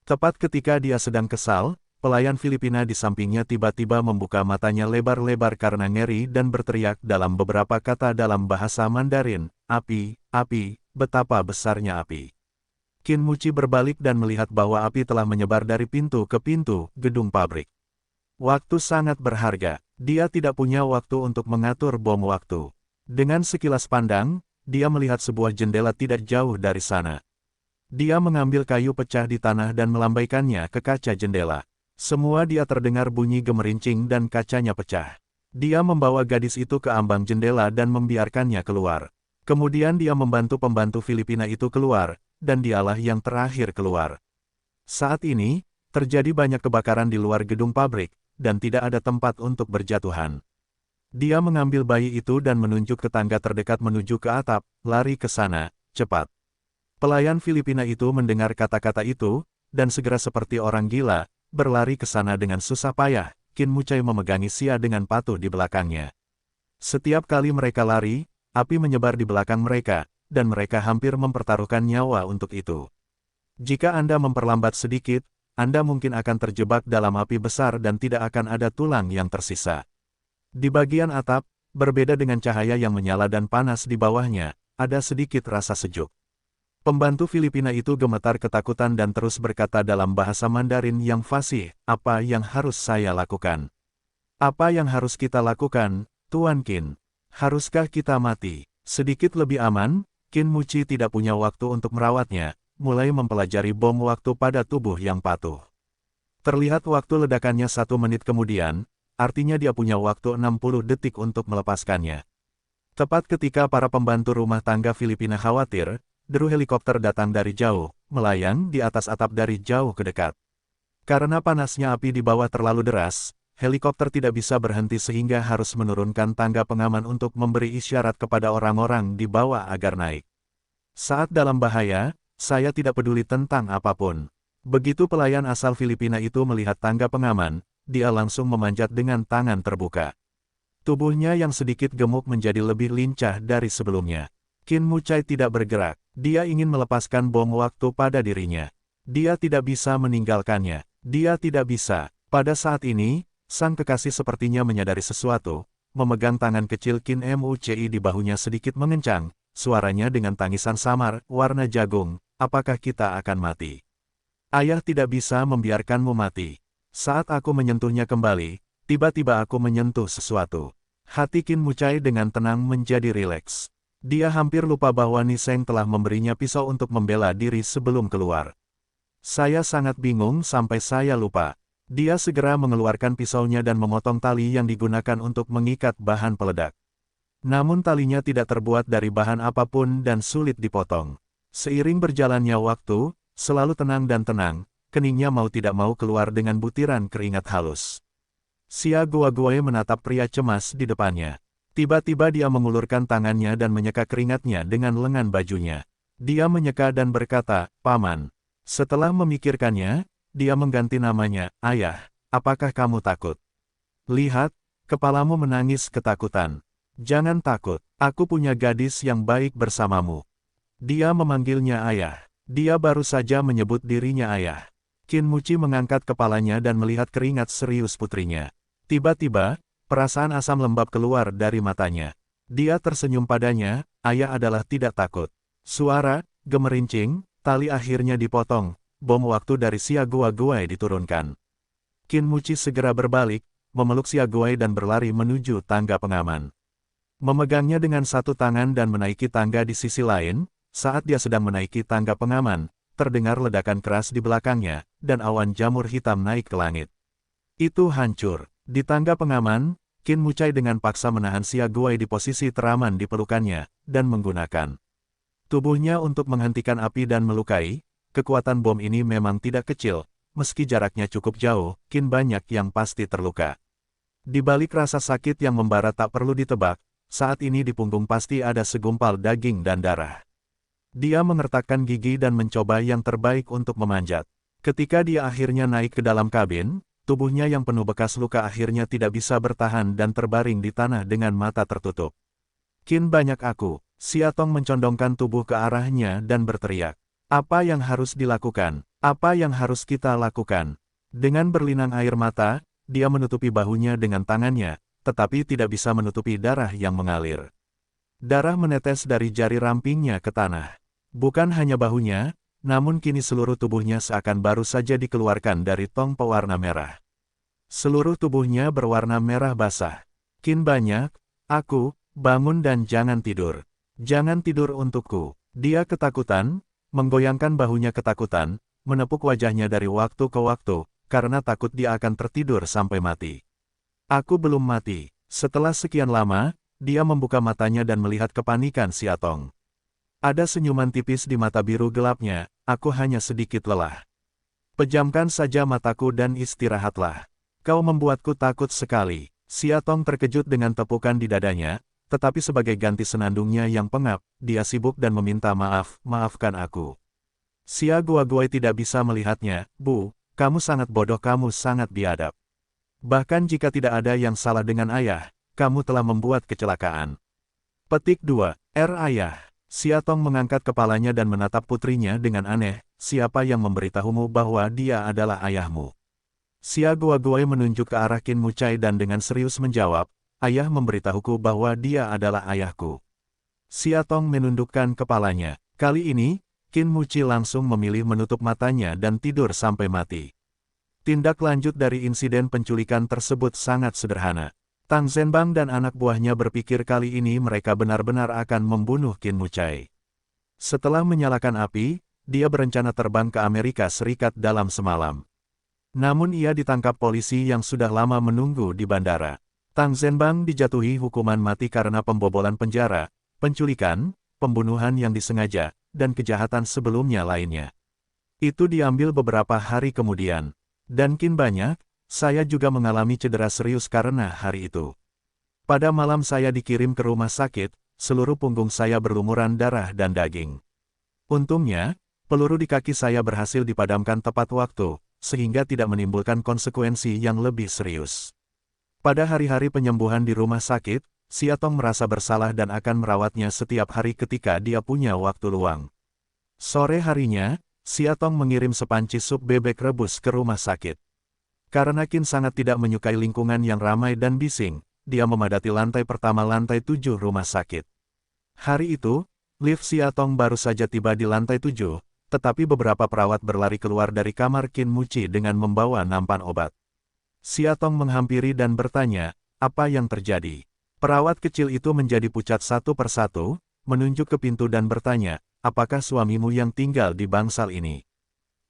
Tepat ketika dia sedang kesal, pelayan Filipina di sampingnya tiba-tiba membuka matanya lebar-lebar karena ngeri dan berteriak dalam beberapa kata dalam bahasa Mandarin, api, api, betapa besarnya api. Qin Muci berbalik dan melihat bahwa api telah menyebar dari pintu ke pintu gedung pabrik. Waktu sangat berharga, dia tidak punya waktu untuk mengatur bom waktu. Dengan sekilas pandang, dia melihat sebuah jendela tidak jauh dari sana. Dia mengambil kayu pecah di tanah dan melambaikannya ke kaca jendela. Semua dia terdengar bunyi gemerincing dan kacanya pecah. Dia membawa gadis itu ke ambang jendela dan membiarkannya keluar. Kemudian dia membantu pembantu Filipina itu keluar, dan dialah yang terakhir keluar. Saat ini, terjadi banyak kebakaran di luar gedung pabrik, dan tidak ada tempat untuk berjatuhan. Dia mengambil bayi itu dan menunjuk ke tangga terdekat menuju ke atap, lari ke sana, cepat. Pelayan Filipina itu mendengar kata-kata itu, dan segera seperti orang gila, berlari ke sana dengan susah payah. Qin Mucai memegangi Xia dengan patuh di belakangnya. Setiap kali mereka lari, api menyebar di belakang mereka, dan mereka hampir mempertaruhkan nyawa untuk itu. Jika Anda memperlambat sedikit, Anda mungkin akan terjebak dalam api besar dan tidak akan ada tulang yang tersisa. Di bagian atap, berbeda dengan cahaya yang menyala dan panas di bawahnya, ada sedikit rasa sejuk. Pembantu Filipina itu gemetar ketakutan dan terus berkata dalam bahasa Mandarin yang fasih, apa yang harus saya lakukan? Apa yang harus kita lakukan, Tuan Qin? Haruskah kita mati? Sedikit lebih aman, Qin Muci tidak punya waktu untuk merawatnya, mulai mempelajari bom waktu pada tubuh yang patuh. Terlihat waktu ledakannya 1 menit kemudian, artinya dia punya waktu 60 detik untuk melepaskannya. Tepat ketika para pembantu rumah tangga Filipina khawatir, deru helikopter datang dari jauh, melayang di atas atap dari jauh ke dekat. Karena panasnya api di bawah terlalu deras, helikopter tidak bisa berhenti sehingga harus menurunkan tangga pengaman untuk memberi isyarat kepada orang-orang di bawah agar naik. Saat dalam bahaya, saya tidak peduli tentang apapun. Begitu pelayan asal Filipina itu melihat tangga pengaman, dia langsung memanjat dengan tangan terbuka. Tubuhnya yang sedikit gemuk menjadi lebih lincah dari sebelumnya. Qin Mucai tidak bergerak, dia ingin melepaskan bom waktu pada dirinya. Dia tidak bisa meninggalkannya, dia tidak bisa. Pada saat ini, sang kekasih sepertinya menyadari sesuatu, memegang tangan kecil Qin Mucai di bahunya sedikit mengencang, suaranya dengan tangisan samar, warna jagung, apakah kita akan mati? Ayah tidak bisa membiarkanmu mati. Saat aku menyentuhnya kembali, tiba-tiba aku menyentuh sesuatu. Hati Qin Mucai dengan tenang menjadi rileks. Dia hampir lupa bahwa Niseng telah memberinya pisau untuk membela diri sebelum keluar. Saya sangat bingung sampai saya lupa. Dia segera mengeluarkan pisaunya dan memotong tali yang digunakan untuk mengikat bahan peledak. Namun talinya tidak terbuat dari bahan apapun dan sulit dipotong. Seiring berjalannya waktu, selalu tenang dan tenang, keningnya mau tidak mau keluar dengan butiran keringat halus. Xia Guoguai menatap pria cemas di depannya. Tiba-tiba dia mengulurkan tangannya dan menyeka keringatnya dengan lengan bajunya. Dia menyeka dan berkata, "Paman." Setelah memikirkannya, dia mengganti namanya, "Ayah, apakah kamu takut? Lihat, kepalamu menangis ketakutan. Jangan takut, aku punya gadis yang baik bersamamu." Dia memanggilnya ayah. Dia baru saja menyebut dirinya ayah. Qin Muci mengangkat kepalanya dan melihat keringat serius putrinya. Tiba-tiba, perasaan asam lembab keluar dari matanya. Dia tersenyum padanya, ayah adalah tidak takut. Suara, gemerincing, tali akhirnya dipotong, bom waktu dari Xia Guoguai diturunkan. Qin Muci segera berbalik, memeluk Xia Guoguai dan berlari menuju tangga pengaman. Memegangnya dengan satu tangan dan menaiki tangga di sisi lain, saat dia sedang menaiki tangga pengaman, terdengar ledakan keras di belakangnya, dan awan jamur hitam naik ke langit. Itu hancur. Di tangga pengaman, Qin Mucai dengan paksa menahan Xia Guoguai di posisi teraman di pelukannya, dan menggunakan tubuhnya untuk menghentikan api dan melukai. Kekuatan bom ini memang tidak kecil, meski jaraknya cukup jauh, Qin banyak yang pasti terluka. Di balik rasa sakit yang membara tak perlu ditebak, saat ini di punggung pasti ada segumpal daging dan darah. Dia mengertakkan gigi dan mencoba yang terbaik untuk memanjat. Ketika dia akhirnya naik ke dalam kabin, tubuhnya yang penuh bekas luka akhirnya tidak bisa bertahan dan terbaring di tanah dengan mata tertutup. "Qin banyak aku." Xia Tong mencondongkan tubuh ke arahnya dan berteriak. "Apa yang harus dilakukan? Apa yang harus kita lakukan?" Dengan berlinang air mata, dia menutupi bahunya dengan tangannya, tetapi tidak bisa menutupi darah yang mengalir. Darah menetes dari jari rampingnya ke tanah. Bukan hanya bahunya, namun kini seluruh tubuhnya seakan baru saja dikeluarkan dari tong pewarna merah. Seluruh tubuhnya berwarna merah basah. "Qin banyak, aku, bangun dan jangan tidur. Jangan tidur untukku." Dia ketakutan, menggoyangkan bahunya ketakutan, menepuk wajahnya dari waktu ke waktu, karena takut dia akan tertidur sampai mati. "Aku belum mati." Setelah sekian lama, dia membuka matanya dan melihat kepanikan Xia Tong. Ada senyuman tipis di mata biru gelapnya, "Aku hanya sedikit lelah. Pejamkan saja mataku dan istirahatlah. Kau membuatku takut sekali." Xia Tong terkejut dengan tepukan di dadanya, tetapi sebagai ganti senandungnya yang pengap, dia sibuk dan meminta maaf, "Maafkan aku." Xia Guoguai tidak bisa melihatnya, "Bu, kamu sangat bodoh, kamu sangat biadab. Bahkan jika tidak ada yang salah dengan ayah, kamu telah membuat kecelakaan." Petik 2. Ayah. Xia Tong mengangkat kepalanya dan menatap putrinya dengan aneh, "Siapa yang memberitahumu bahwa dia adalah ayahmu?" Xia Guoguai menunjuk ke arah Qin Mucai dan dengan serius menjawab, "Ayah memberitahuku bahwa dia adalah ayahku." Xia Tong menundukkan kepalanya. Kali ini, Qin Mucai langsung memilih menutup matanya dan tidur sampai mati. Tindak lanjut dari insiden penculikan tersebut sangat sederhana. Tang Zhenbang dan anak buahnya berpikir kali ini mereka benar-benar akan membunuh Qin Mucai. Setelah menyalakan api, dia berencana terbang ke Amerika Serikat dalam semalam. Namun ia ditangkap polisi yang sudah lama menunggu di bandara. Tang Zhenbang dijatuhi hukuman mati karena pembobolan penjara, penculikan, pembunuhan yang disengaja, dan kejahatan sebelumnya lainnya. Itu diambil beberapa hari kemudian. Dan kin banyak, saya juga mengalami cedera serius karena hari itu. Pada malam saya dikirim ke rumah sakit, seluruh punggung saya berlumuran darah dan daging. Untungnya, peluru di kaki saya berhasil dipadamkan tepat waktu, sehingga tidak menimbulkan konsekuensi yang lebih serius. Pada hari-hari penyembuhan di rumah sakit, Siatong merasa bersalah dan akan merawatnya setiap hari ketika dia punya waktu luang. Sore harinya, Siatong mengirim sepanci sup bebek rebus ke rumah sakit. Karena Qin sangat tidak menyukai lingkungan yang ramai dan bising, dia memadati lantai pertama lantai 7 rumah sakit. Hari itu, lift Siatong baru saja tiba di lantai 7, tetapi beberapa perawat berlari keluar dari kamar Qin Muci dengan membawa nampan obat. Siatong menghampiri dan bertanya, apa yang terjadi? Perawat kecil itu menjadi pucat satu persatu, menunjuk ke pintu dan bertanya, apakah suamimu yang tinggal di bangsal ini?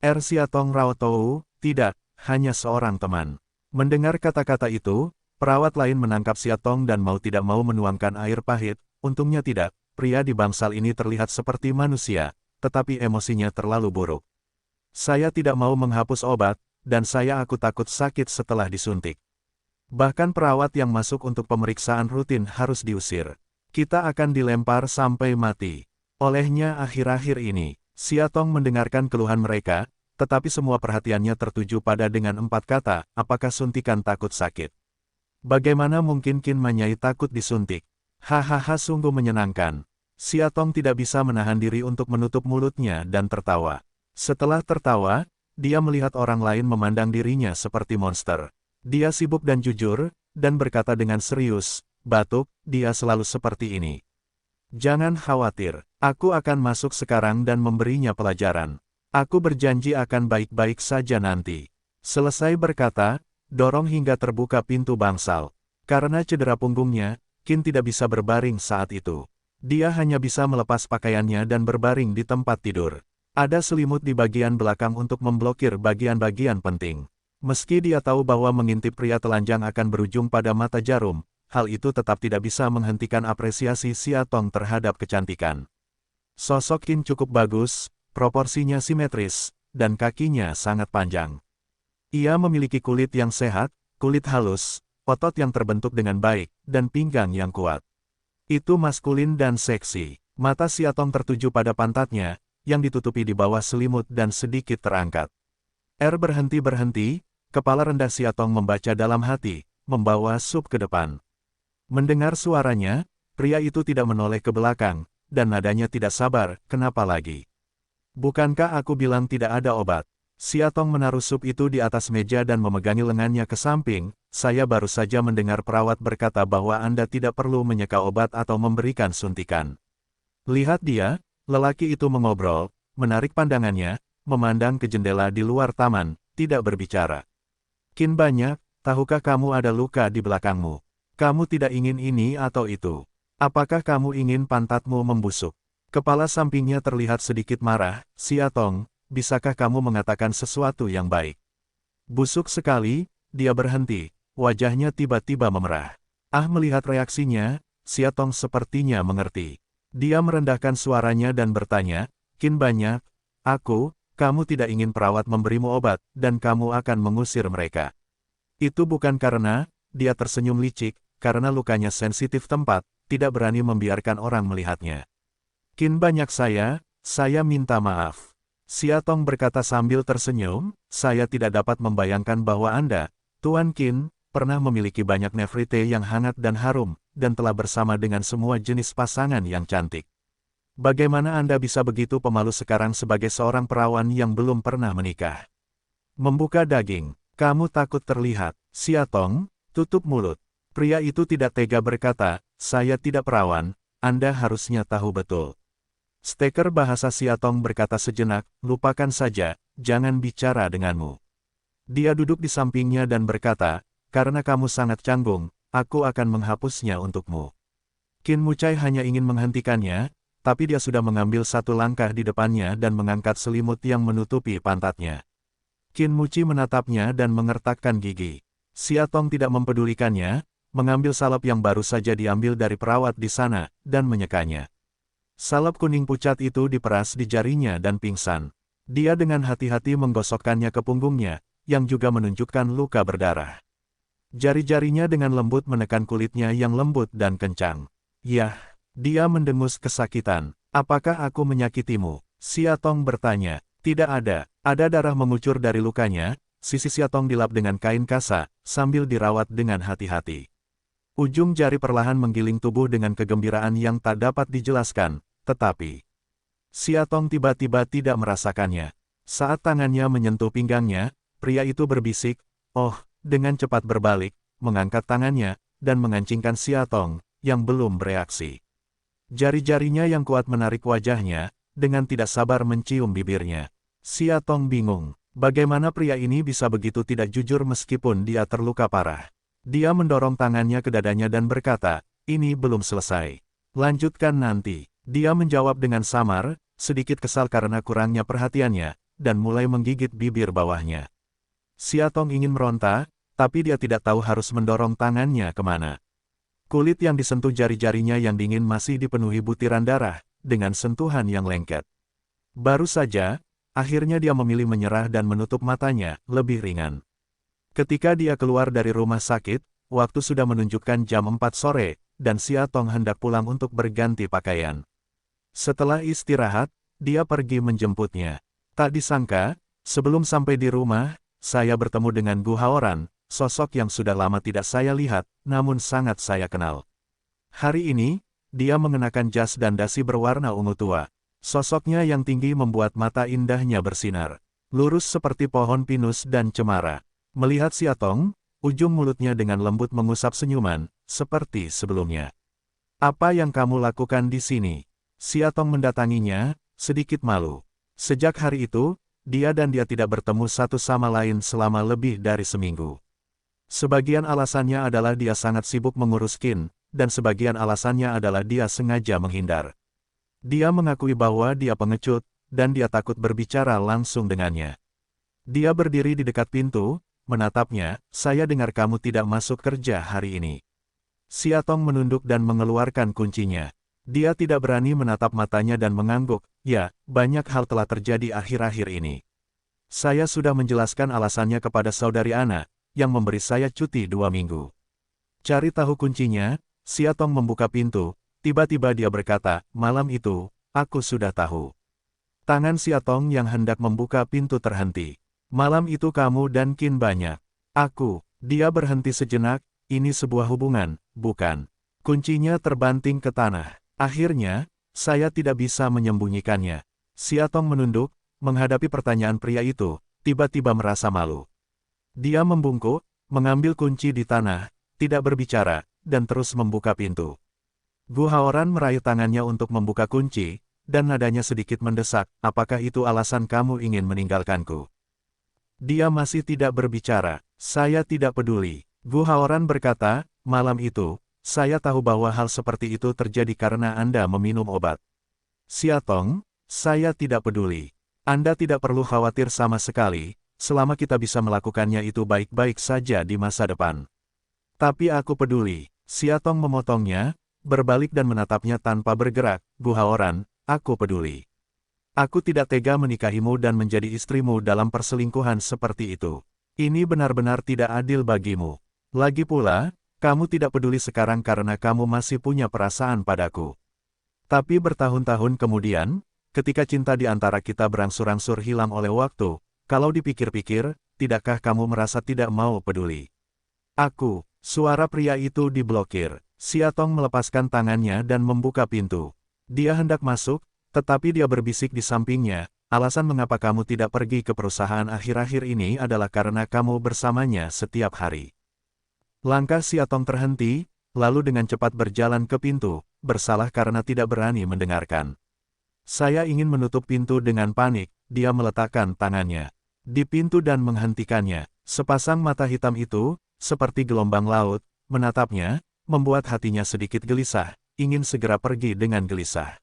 Siatong Raotou, tidak, hanya seorang teman. Mendengar kata-kata itu, perawat lain menangkap Siatong dan mau tidak mau menuangkan air pahit. Untungnya tidak, pria di bangsal ini terlihat seperti manusia, tetapi emosinya terlalu buruk. Saya tidak mau menghapus obat, dan aku takut sakit setelah disuntik. Bahkan perawat yang masuk untuk pemeriksaan rutin harus diusir. Kita akan dilempar sampai mati. Olehnya akhir-akhir ini, Siatong mendengarkan keluhan mereka, tetapi semua perhatiannya tertuju pada dengan 4 kata, apakah suntikan takut sakit? Bagaimana mungkin Qin Manyai takut disuntik? Hahaha sungguh menyenangkan. Siatong tidak bisa menahan diri untuk menutup mulutnya dan tertawa. Setelah tertawa, dia melihat orang lain memandang dirinya seperti monster. Dia sibuk dan jujur, dan berkata dengan serius, batuk, dia selalu seperti ini. Jangan khawatir, aku akan masuk sekarang dan memberinya pelajaran. Aku berjanji akan baik-baik saja nanti. Selesai berkata, dorong hingga terbuka pintu bangsal. Karena cedera punggungnya, Qin tidak bisa berbaring saat itu. Dia hanya bisa melepas pakaiannya dan berbaring di tempat tidur. Ada selimut di bagian belakang untuk memblokir bagian-bagian penting. Meski dia tahu bahwa mengintip pria telanjang akan berujung pada mata jarum, hal itu tetap tidak bisa menghentikan apresiasi Siatong terhadap kecantikan. Sosok Qin cukup bagus, proporsinya simetris, dan kakinya sangat panjang. Ia memiliki kulit yang sehat, kulit halus, otot yang terbentuk dengan baik, dan pinggang yang kuat. Itu maskulin dan seksi. Mata Siatong tertuju pada pantatnya, yang ditutupi di bawah selimut dan sedikit terangkat. Berhenti-berhenti, kepala rendah Siatong membaca dalam hati, membawa sup ke depan. Mendengar suaranya, pria itu tidak menoleh ke belakang, dan nadanya tidak sabar, kenapa lagi? Bukankah aku bilang tidak ada obat? Siatong menaruh sup itu di atas meja dan memegangi lengannya ke samping. Saya baru saja mendengar perawat berkata bahwa Anda tidak perlu menyeka obat atau memberikan suntikan. Lihat dia, lelaki itu mengobrol, menarik pandangannya, memandang ke jendela di luar taman, tidak berbicara. Qin banyak, tahukah kamu ada luka di belakangmu? Kamu tidak ingin ini atau itu? Apakah kamu ingin pantatmu membusuk? Kepala sampingnya terlihat sedikit marah. Siatong, bisakah kamu mengatakan sesuatu yang baik? Busuk sekali, dia berhenti, wajahnya tiba-tiba memerah. Melihat reaksinya, Siatong sepertinya mengerti. Dia merendahkan suaranya dan bertanya, Qin banyak, kamu tidak ingin perawat memberimu obat, dan kamu akan mengusir mereka. Itu bukan karena, dia tersenyum licik, karena lukanya sensitif tempat, tidak berani membiarkan orang melihatnya. Qin banyak saya minta maaf. Siatong berkata sambil tersenyum, saya tidak dapat membayangkan bahwa Anda, Tuan Qin, pernah memiliki banyak nefrite yang hangat dan harum, dan telah bersama dengan semua jenis pasangan yang cantik. Bagaimana Anda bisa begitu pemalu sekarang sebagai seorang perawan yang belum pernah menikah? Membuka daging, kamu takut terlihat. Siatong, tutup mulut. Pria itu tidak tega berkata, saya tidak perawan, Anda harusnya tahu betul. Steker bahasa Siatong berkata sejenak, lupakan saja, jangan bicara denganmu. Dia duduk di sampingnya dan berkata, karena kamu sangat canggung, aku akan menghapusnya untukmu. Qin Mucai hanya ingin menghentikannya, tapi dia sudah mengambil satu langkah di depannya dan mengangkat selimut yang menutupi pantatnya. Qin Muci menatapnya dan mengertakkan gigi. Siatong tidak mempedulikannya, mengambil salep yang baru saja diambil dari perawat di sana, dan menyekanya. Salep kuning pucat itu diperas di jarinya dan pingsan. Dia dengan hati-hati menggosokkannya ke punggungnya, yang juga menunjukkan luka berdarah. Jari-jarinya dengan lembut menekan kulitnya yang lembut dan kencang. Yah, dia mendengus kesakitan. Apakah aku menyakitimu? Siatong bertanya. Tidak ada. Ada darah mengucur dari lukanya. Sisi Siatong dilap dengan kain kasa, sambil dirawat dengan hati-hati. Ujung jari perlahan menggiling tubuh dengan kegembiraan yang tak dapat dijelaskan, tetapi Siatong tiba-tiba tidak merasakannya. Saat tangannya menyentuh pinggangnya, pria itu berbisik, "Oh," dengan cepat berbalik, mengangkat tangannya, dan mengancingkan Siatong, yang belum bereaksi. Jari-jarinya yang kuat menarik wajahnya, dengan tidak sabar mencium bibirnya. Siatong bingung. Bagaimana pria ini bisa begitu tidak jujur meskipun dia terluka parah. Dia mendorong tangannya ke dadanya dan berkata, "Ini belum selesai. Lanjutkan nanti." Dia menjawab dengan samar, sedikit kesal karena kurangnya perhatiannya, dan mulai menggigit bibir bawahnya. Siatong ingin meronta, tapi dia tidak tahu harus mendorong tangannya kemana. Kulit yang disentuh jari-jarinya yang dingin masih dipenuhi butiran darah, dengan sentuhan yang lengket. Baru saja, akhirnya dia memilih menyerah dan menutup matanya, lebih ringan. Ketika dia keluar dari rumah sakit, waktu sudah menunjukkan jam 4 sore, dan Siatong hendak pulang untuk berganti pakaian. Setelah istirahat, dia pergi menjemputnya. Tak disangka, sebelum sampai di rumah, saya bertemu dengan Gu Haoran, sosok yang sudah lama tidak saya lihat, namun sangat saya kenal. Hari ini, dia mengenakan jas dan dasi berwarna ungu tua. Sosoknya yang tinggi membuat mata indahnya bersinar. Lurus seperti pohon pinus dan cemara. Melihat Siatong, ujung mulutnya dengan lembut mengusap senyuman, seperti sebelumnya. "Apa yang kamu lakukan di sini?" Siatong mendatanginya, sedikit malu. Sejak hari itu, dia tidak bertemu satu sama lain selama lebih dari seminggu. Sebagian alasannya adalah dia sangat sibuk mengurus Qin, dan sebagian alasannya adalah dia sengaja menghindar. Dia mengakui bahwa dia pengecut, dan dia takut berbicara langsung dengannya. Dia berdiri di dekat pintu, menatapnya, "Saya dengar kamu tidak masuk kerja hari ini." Siatong menunduk dan mengeluarkan kuncinya. Dia tidak berani menatap matanya dan mengangguk, "Ya, banyak hal telah terjadi akhir-akhir ini. Saya sudah menjelaskan alasannya kepada saudari Ana, yang memberi saya cuti 2 minggu." Cari tahu kuncinya, Siatong membuka pintu. Tiba-tiba dia berkata, "Malam itu, aku sudah tahu." Tangan Siatong yang hendak membuka pintu terhenti. "Malam itu kamu dan Qin banyak." "Aku." Dia berhenti sejenak, "Ini sebuah hubungan, bukan?" Kuncinya terbanting ke tanah. Akhirnya, saya tidak bisa menyembunyikannya. Siatong menunduk, menghadapi pertanyaan pria itu, tiba-tiba merasa malu. Dia membungkuk, mengambil kunci di tanah, tidak berbicara, dan terus membuka pintu. Gu Haoran meraih tangannya untuk membuka kunci, dan nadanya sedikit mendesak, "Apakah itu alasan kamu ingin meninggalkanku?" Dia masih tidak berbicara. "Saya tidak peduli." Gu Haoran berkata, "Malam itu, saya tahu bahwa hal seperti itu terjadi karena Anda meminum obat." "Siatong, saya tidak peduli. Anda tidak perlu khawatir sama sekali, selama kita bisa melakukannya itu baik-baik saja di masa depan." "Tapi aku peduli." Siatong memotongnya, berbalik dan menatapnya tanpa bergerak. "Gu Haoran, aku peduli. Aku tidak tega menikahimu dan menjadi istrimu dalam perselingkuhan seperti itu. Ini benar-benar tidak adil bagimu. Lagi pula, kamu tidak peduli sekarang karena kamu masih punya perasaan padaku. Tapi bertahun-tahun kemudian, ketika cinta di antara kita berangsur-angsur hilang oleh waktu, kalau dipikir-pikir, tidakkah kamu merasa tidak mau peduli?" "Aku." Suara pria itu diblokir. Siatong melepaskan tangannya dan membuka pintu. Dia hendak masuk, tetapi dia berbisik di sampingnya, "Alasan mengapa kamu tidak pergi ke perusahaan akhir-akhir ini adalah karena kamu bersamanya setiap hari." Langkah Siatong terhenti, lalu dengan cepat berjalan ke pintu, bersalah karena tidak berani mendengarkan. "Saya ingin menutup pintu dengan panik." Dia meletakkan tangannya di pintu dan menghentikannya. Sepasang mata hitam itu, seperti gelombang laut, menatapnya, membuat hatinya sedikit gelisah, ingin segera pergi dengan gelisah.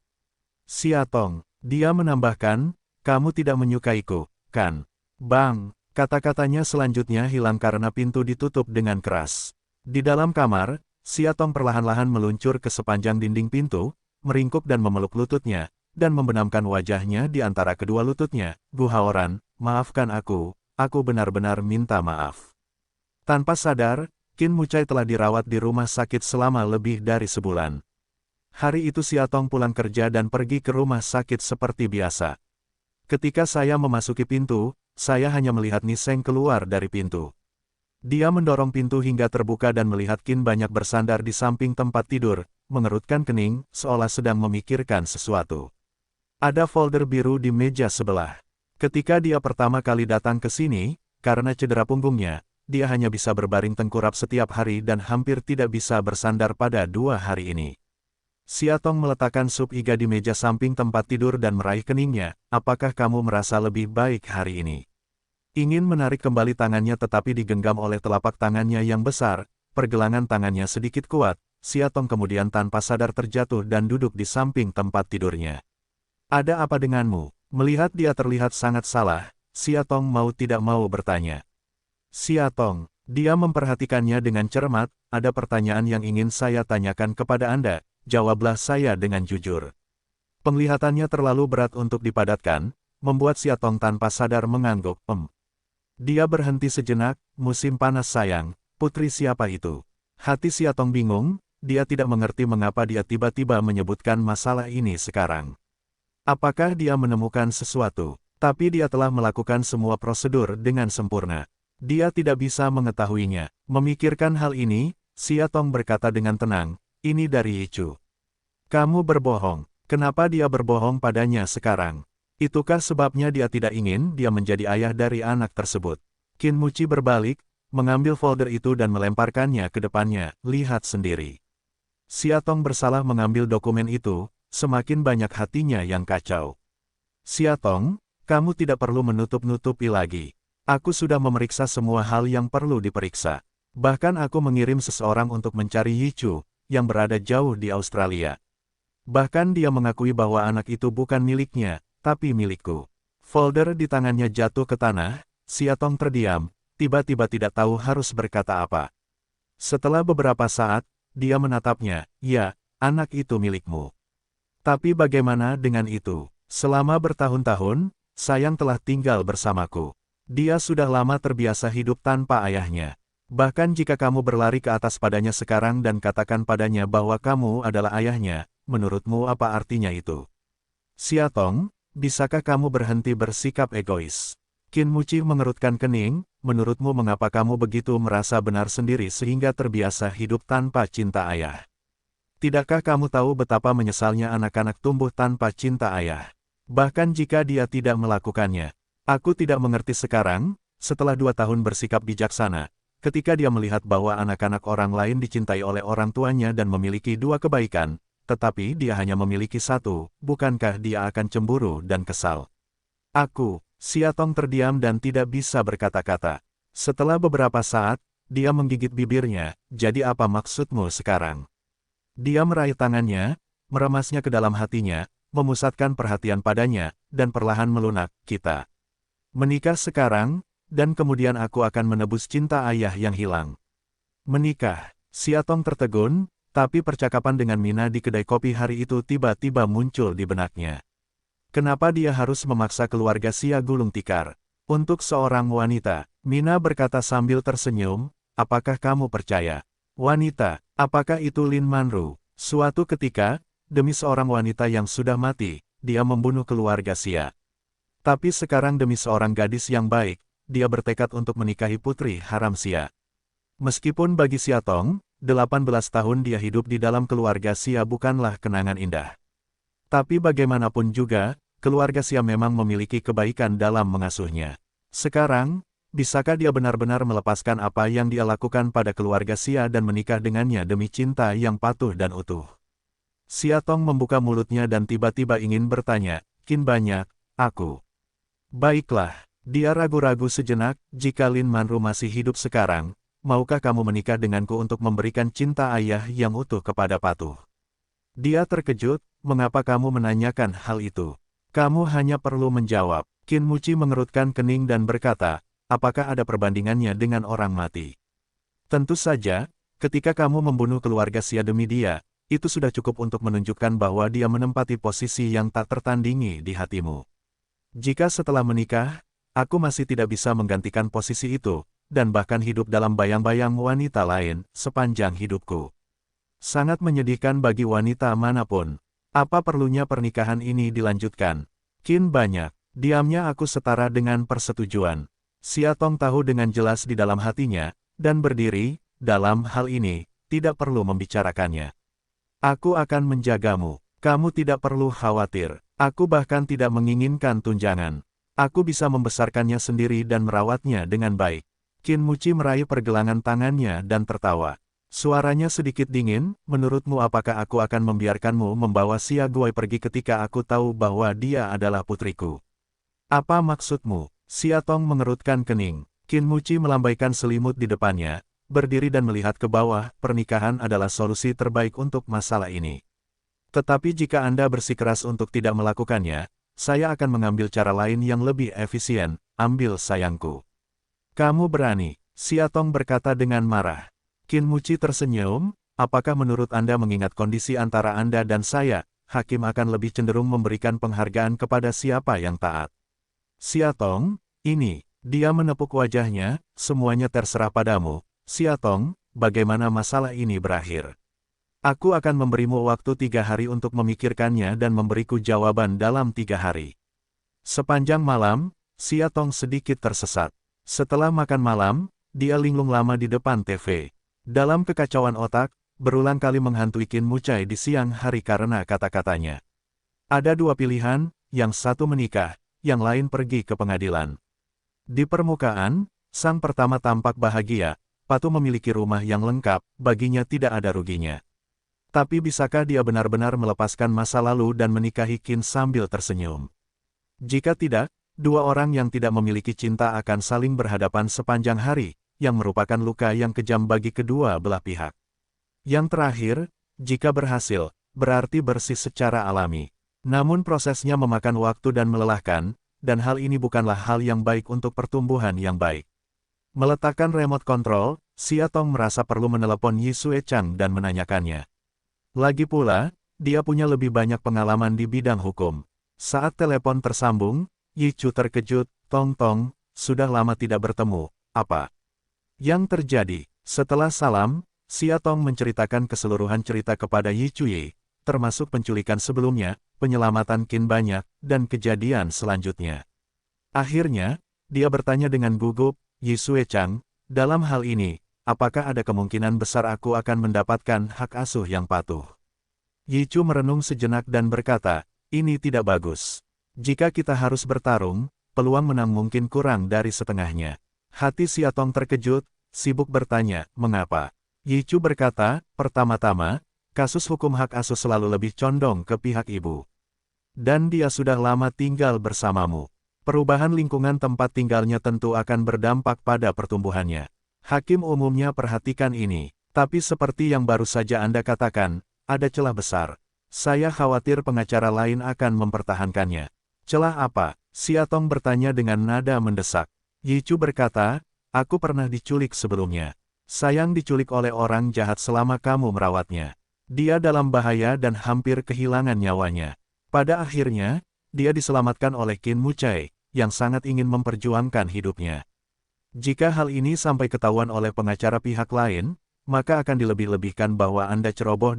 "Siatong," dia menambahkan, "kamu tidak menyukaiku, kan?" "Bang!" Kata-katanya selanjutnya hilang karena pintu ditutup dengan keras. Di dalam kamar, Siatong perlahan-lahan meluncur ke sepanjang dinding pintu, meringkuk dan memeluk lututnya, dan membenamkan wajahnya di antara kedua lututnya. "Gu Haoran, maafkan aku benar-benar minta maaf." Tanpa sadar, Qin Mucai telah dirawat di rumah sakit selama lebih dari sebulan. Hari itu Siatong pulang kerja dan pergi ke rumah sakit seperti biasa. Ketika saya memasuki pintu, saya hanya melihat Niseng keluar dari pintu. Dia mendorong pintu hingga terbuka dan melihat Qin banyak bersandar di samping tempat tidur, mengerutkan kening, seolah sedang memikirkan sesuatu. Ada folder biru di meja sebelah. Ketika dia pertama kali datang ke sini, karena cedera punggungnya, dia hanya bisa berbaring tengkurap setiap hari dan hampir tidak bisa bersandar pada 2 hari ini. Siatong meletakkan sup iga di meja samping tempat tidur dan meraih keningnya. "Apakah kamu merasa lebih baik hari ini?" Ingin menarik kembali tangannya tetapi digenggam oleh telapak tangannya yang besar, pergelangan tangannya sedikit kuat, Siatong kemudian tanpa sadar terjatuh dan duduk di samping tempat tidurnya. "Ada apa denganmu?" Melihat dia terlihat sangat salah, Siatong mau tidak mau bertanya. "Siatong," dia memperhatikannya dengan cermat, "ada pertanyaan yang ingin saya tanyakan kepada Anda, jawablah saya dengan jujur." Penglihatannya terlalu berat untuk dipadatkan, membuat Siatong tanpa sadar mengangguk, Dia berhenti sejenak, "Musim panas sayang, putri siapa itu?" Hati Siatong bingung, dia tidak mengerti mengapa dia tiba-tiba menyebutkan masalah ini sekarang. Apakah dia menemukan sesuatu? Tapi dia telah melakukan semua prosedur dengan sempurna. Dia tidak bisa mengetahuinya. Memikirkan hal ini, Siatong berkata dengan tenang, "Ini dari Yichu." "Kamu berbohong." Kenapa dia berbohong padanya sekarang? Itukah sebabnya dia tidak ingin dia menjadi ayah dari anak tersebut? Qin Muci berbalik, mengambil folder itu dan melemparkannya ke depannya. "Lihat sendiri." Siatong bersalah mengambil dokumen itu, semakin banyak hatinya yang kacau. "Siatong, kamu tidak perlu menutup-nutupi lagi. Aku sudah memeriksa semua hal yang perlu diperiksa. Bahkan aku mengirim seseorang untuk mencari Yichu, yang berada jauh di Australia. Bahkan dia mengakui bahwa anak itu bukan miliknya, tapi milikku." Folder di tangannya jatuh ke tanah, Siatong terdiam, tiba-tiba tidak tahu harus berkata apa. Setelah beberapa saat, dia menatapnya, "Ya, anak itu milikmu. Tapi bagaimana dengan itu? Selama bertahun-tahun, Sayang telah tinggal bersamaku. Dia sudah lama terbiasa hidup tanpa ayahnya. Bahkan jika kamu berlari ke atas padanya sekarang dan katakan padanya bahwa kamu adalah ayahnya, menurutmu apa artinya itu? Siatong, bisakah kamu berhenti bersikap egois?" Qin Muci mengerutkan kening, "Menurutmu mengapa kamu begitu merasa benar sendiri sehingga terbiasa hidup tanpa cinta ayah? Tidakkah kamu tahu betapa menyesalnya anak-anak tumbuh tanpa cinta ayah? Bahkan jika dia tidak melakukannya. Aku tidak mengerti sekarang, setelah 2 tahun bersikap bijaksana, ketika dia melihat bahwa anak-anak orang lain dicintai oleh orang tuanya dan memiliki 2 kebaikan, tetapi dia hanya memiliki 1, bukankah dia akan cemburu dan kesal?" Siatong terdiam dan tidak bisa berkata-kata. Setelah beberapa saat, dia menggigit bibirnya, "Jadi apa maksudmu sekarang?" Dia meraih tangannya, meremasnya ke dalam hatinya, memusatkan perhatian padanya, dan perlahan melunak, "Kita menikah sekarang, dan kemudian aku akan menebus cinta ayah yang hilang." "Menikah?" Siatong tertegun, tapi percakapan dengan Mina di kedai kopi hari itu tiba-tiba muncul di benaknya. Kenapa dia harus memaksa keluarga Xia gulung tikar? Untuk seorang wanita, Mina berkata sambil tersenyum, "Apakah kamu percaya?" "Wanita, apakah itu Lin Manru?" Suatu ketika, demi seorang wanita yang sudah mati, dia membunuh keluarga Xia. Tapi sekarang demi seorang gadis yang baik, dia bertekad untuk menikahi putri haram Xia. Meskipun bagi Siatong, 18 tahun dia hidup di dalam keluarga Xia bukanlah kenangan indah. Tapi bagaimanapun juga, keluarga Xia memang memiliki kebaikan dalam mengasuhnya. Sekarang, bisakah dia benar-benar melepaskan apa yang dia lakukan pada keluarga Xia dan menikah dengannya demi cinta yang patuh dan utuh? Siatong membuka mulutnya dan tiba-tiba ingin bertanya, "Qin banyak, aku." "Baiklah." Dia ragu-ragu sejenak, "Jika Lin Manru masih hidup sekarang, maukah kamu menikah denganku untuk memberikan cinta ayah yang utuh kepada patuh?" Dia terkejut, "Mengapa kamu menanyakan hal itu? Kamu hanya perlu menjawab." Qin Muci mengerutkan kening dan berkata, apakah ada perbandingannya dengan orang mati? Tentu saja, ketika kamu membunuh keluarga Xia demi dia, itu sudah cukup untuk menunjukkan bahwa dia menempati posisi yang tak tertandingi di hatimu. Jika setelah menikah, aku masih tidak bisa menggantikan posisi itu, dan bahkan hidup dalam bayang-bayang wanita lain sepanjang hidupku. Sangat menyedihkan bagi wanita manapun. Apa perlunya pernikahan ini dilanjutkan? Qin banyak. Diamnya aku setara dengan persetujuan. Xia Tong tahu dengan jelas di dalam hatinya, dan berdiri, dalam hal ini, tidak perlu membicarakannya. Aku akan menjagamu. Kamu tidak perlu khawatir. Aku bahkan tidak menginginkan tunjangan. Aku bisa membesarkannya sendiri dan merawatnya dengan baik. Qin Muci meraih pergelangan tangannya dan tertawa. Suaranya sedikit dingin, menurutmu apakah aku akan membiarkanmu membawa Xia Guai pergi ketika aku tahu bahwa dia adalah putriku? Apa maksudmu? Xia Tong mengerutkan kening. Qin Muci melambaikan selimut di depannya, berdiri dan melihat ke bawah. Pernikahan adalah solusi terbaik untuk masalah ini. Tetapi jika Anda bersikeras untuk tidak melakukannya, saya akan mengambil cara lain yang lebih efisien. Ambil sayangku. Kamu berani, Xia Tong berkata dengan marah. Qin Muci tersenyum, apakah menurut Anda mengingat kondisi antara Anda dan saya, hakim akan lebih cenderung memberikan penghargaan kepada siapa yang taat? Xia Tong, ini, dia menepuk wajahnya, semuanya terserah padamu. Xia Tong, bagaimana masalah ini berakhir? Aku akan memberimu waktu 3 hari untuk memikirkannya dan memberiku jawaban dalam 3 hari. Sepanjang malam, Xia Tong sedikit tersesat. Setelah makan malam, dia linglung lama di depan TV. Dalam kekacauan otak, berulang kali menghantui Qin Mucai di siang hari karena kata-katanya. Ada 2 pilihan, yang satu menikah, yang lain pergi ke pengadilan. Di permukaan, sang pertama tampak bahagia, Patu memiliki rumah yang lengkap, baginya tidak ada ruginya. Tapi bisakah dia benar-benar melepaskan masa lalu dan menikahi Qin sambil tersenyum? Jika tidak, 2 orang yang tidak memiliki cinta akan saling berhadapan sepanjang hari, yang merupakan luka yang kejam bagi kedua belah pihak. Yang terakhir, jika berhasil, berarti bersih secara alami. Namun prosesnya memakan waktu dan melelahkan, dan hal ini bukanlah hal yang baik untuk pertumbuhan yang baik. Meletakkan remote control, Xia Tong merasa perlu menelepon Yi Sue Chang dan menanyakannya. Lagi pula, dia punya lebih banyak pengalaman di bidang hukum. Saat telepon tersambung, Yi Chu terkejut, Tong Tong, sudah lama tidak bertemu, apa yang terjadi? Setelah salam, Xia Tong menceritakan keseluruhan cerita kepada Yi Chuyi, termasuk penculikan sebelumnya, penyelamatan Qin banyak, dan kejadian selanjutnya. Akhirnya, dia bertanya dengan gugup, Yi Sue Chang, dalam hal ini, apakah ada kemungkinan besar aku akan mendapatkan hak asuh yang patuh? Yi Chu merenung sejenak dan berkata, ini tidak bagus. Jika kita harus bertarung, peluang menang mungkin kurang dari setengahnya. Hati Xia Tong terkejut, sibuk bertanya, mengapa? Yi Chu berkata, pertama-tama, kasus hukum hak asuh selalu lebih condong ke pihak ibu. Dan dia sudah lama tinggal bersamamu. Perubahan lingkungan tempat tinggalnya tentu akan berdampak pada pertumbuhannya. Hakim umumnya perhatikan ini, tapi seperti yang baru saja Anda katakan, ada celah besar. Saya khawatir pengacara lain akan mempertahankannya. Celah apa? Xia Tong bertanya dengan nada mendesak. Yi Chu berkata, aku pernah diculik sebelumnya. Sayang diculik oleh orang jahat selama kamu merawatnya. Dia dalam bahaya dan hampir kehilangan nyawanya. Pada akhirnya, dia diselamatkan oleh Qin Mucai, yang sangat ingin memperjuangkan hidupnya. Jika hal ini sampai ketahuan oleh pengacara pihak lain, maka akan dilebih-lebihkan bahwa Anda ceroboh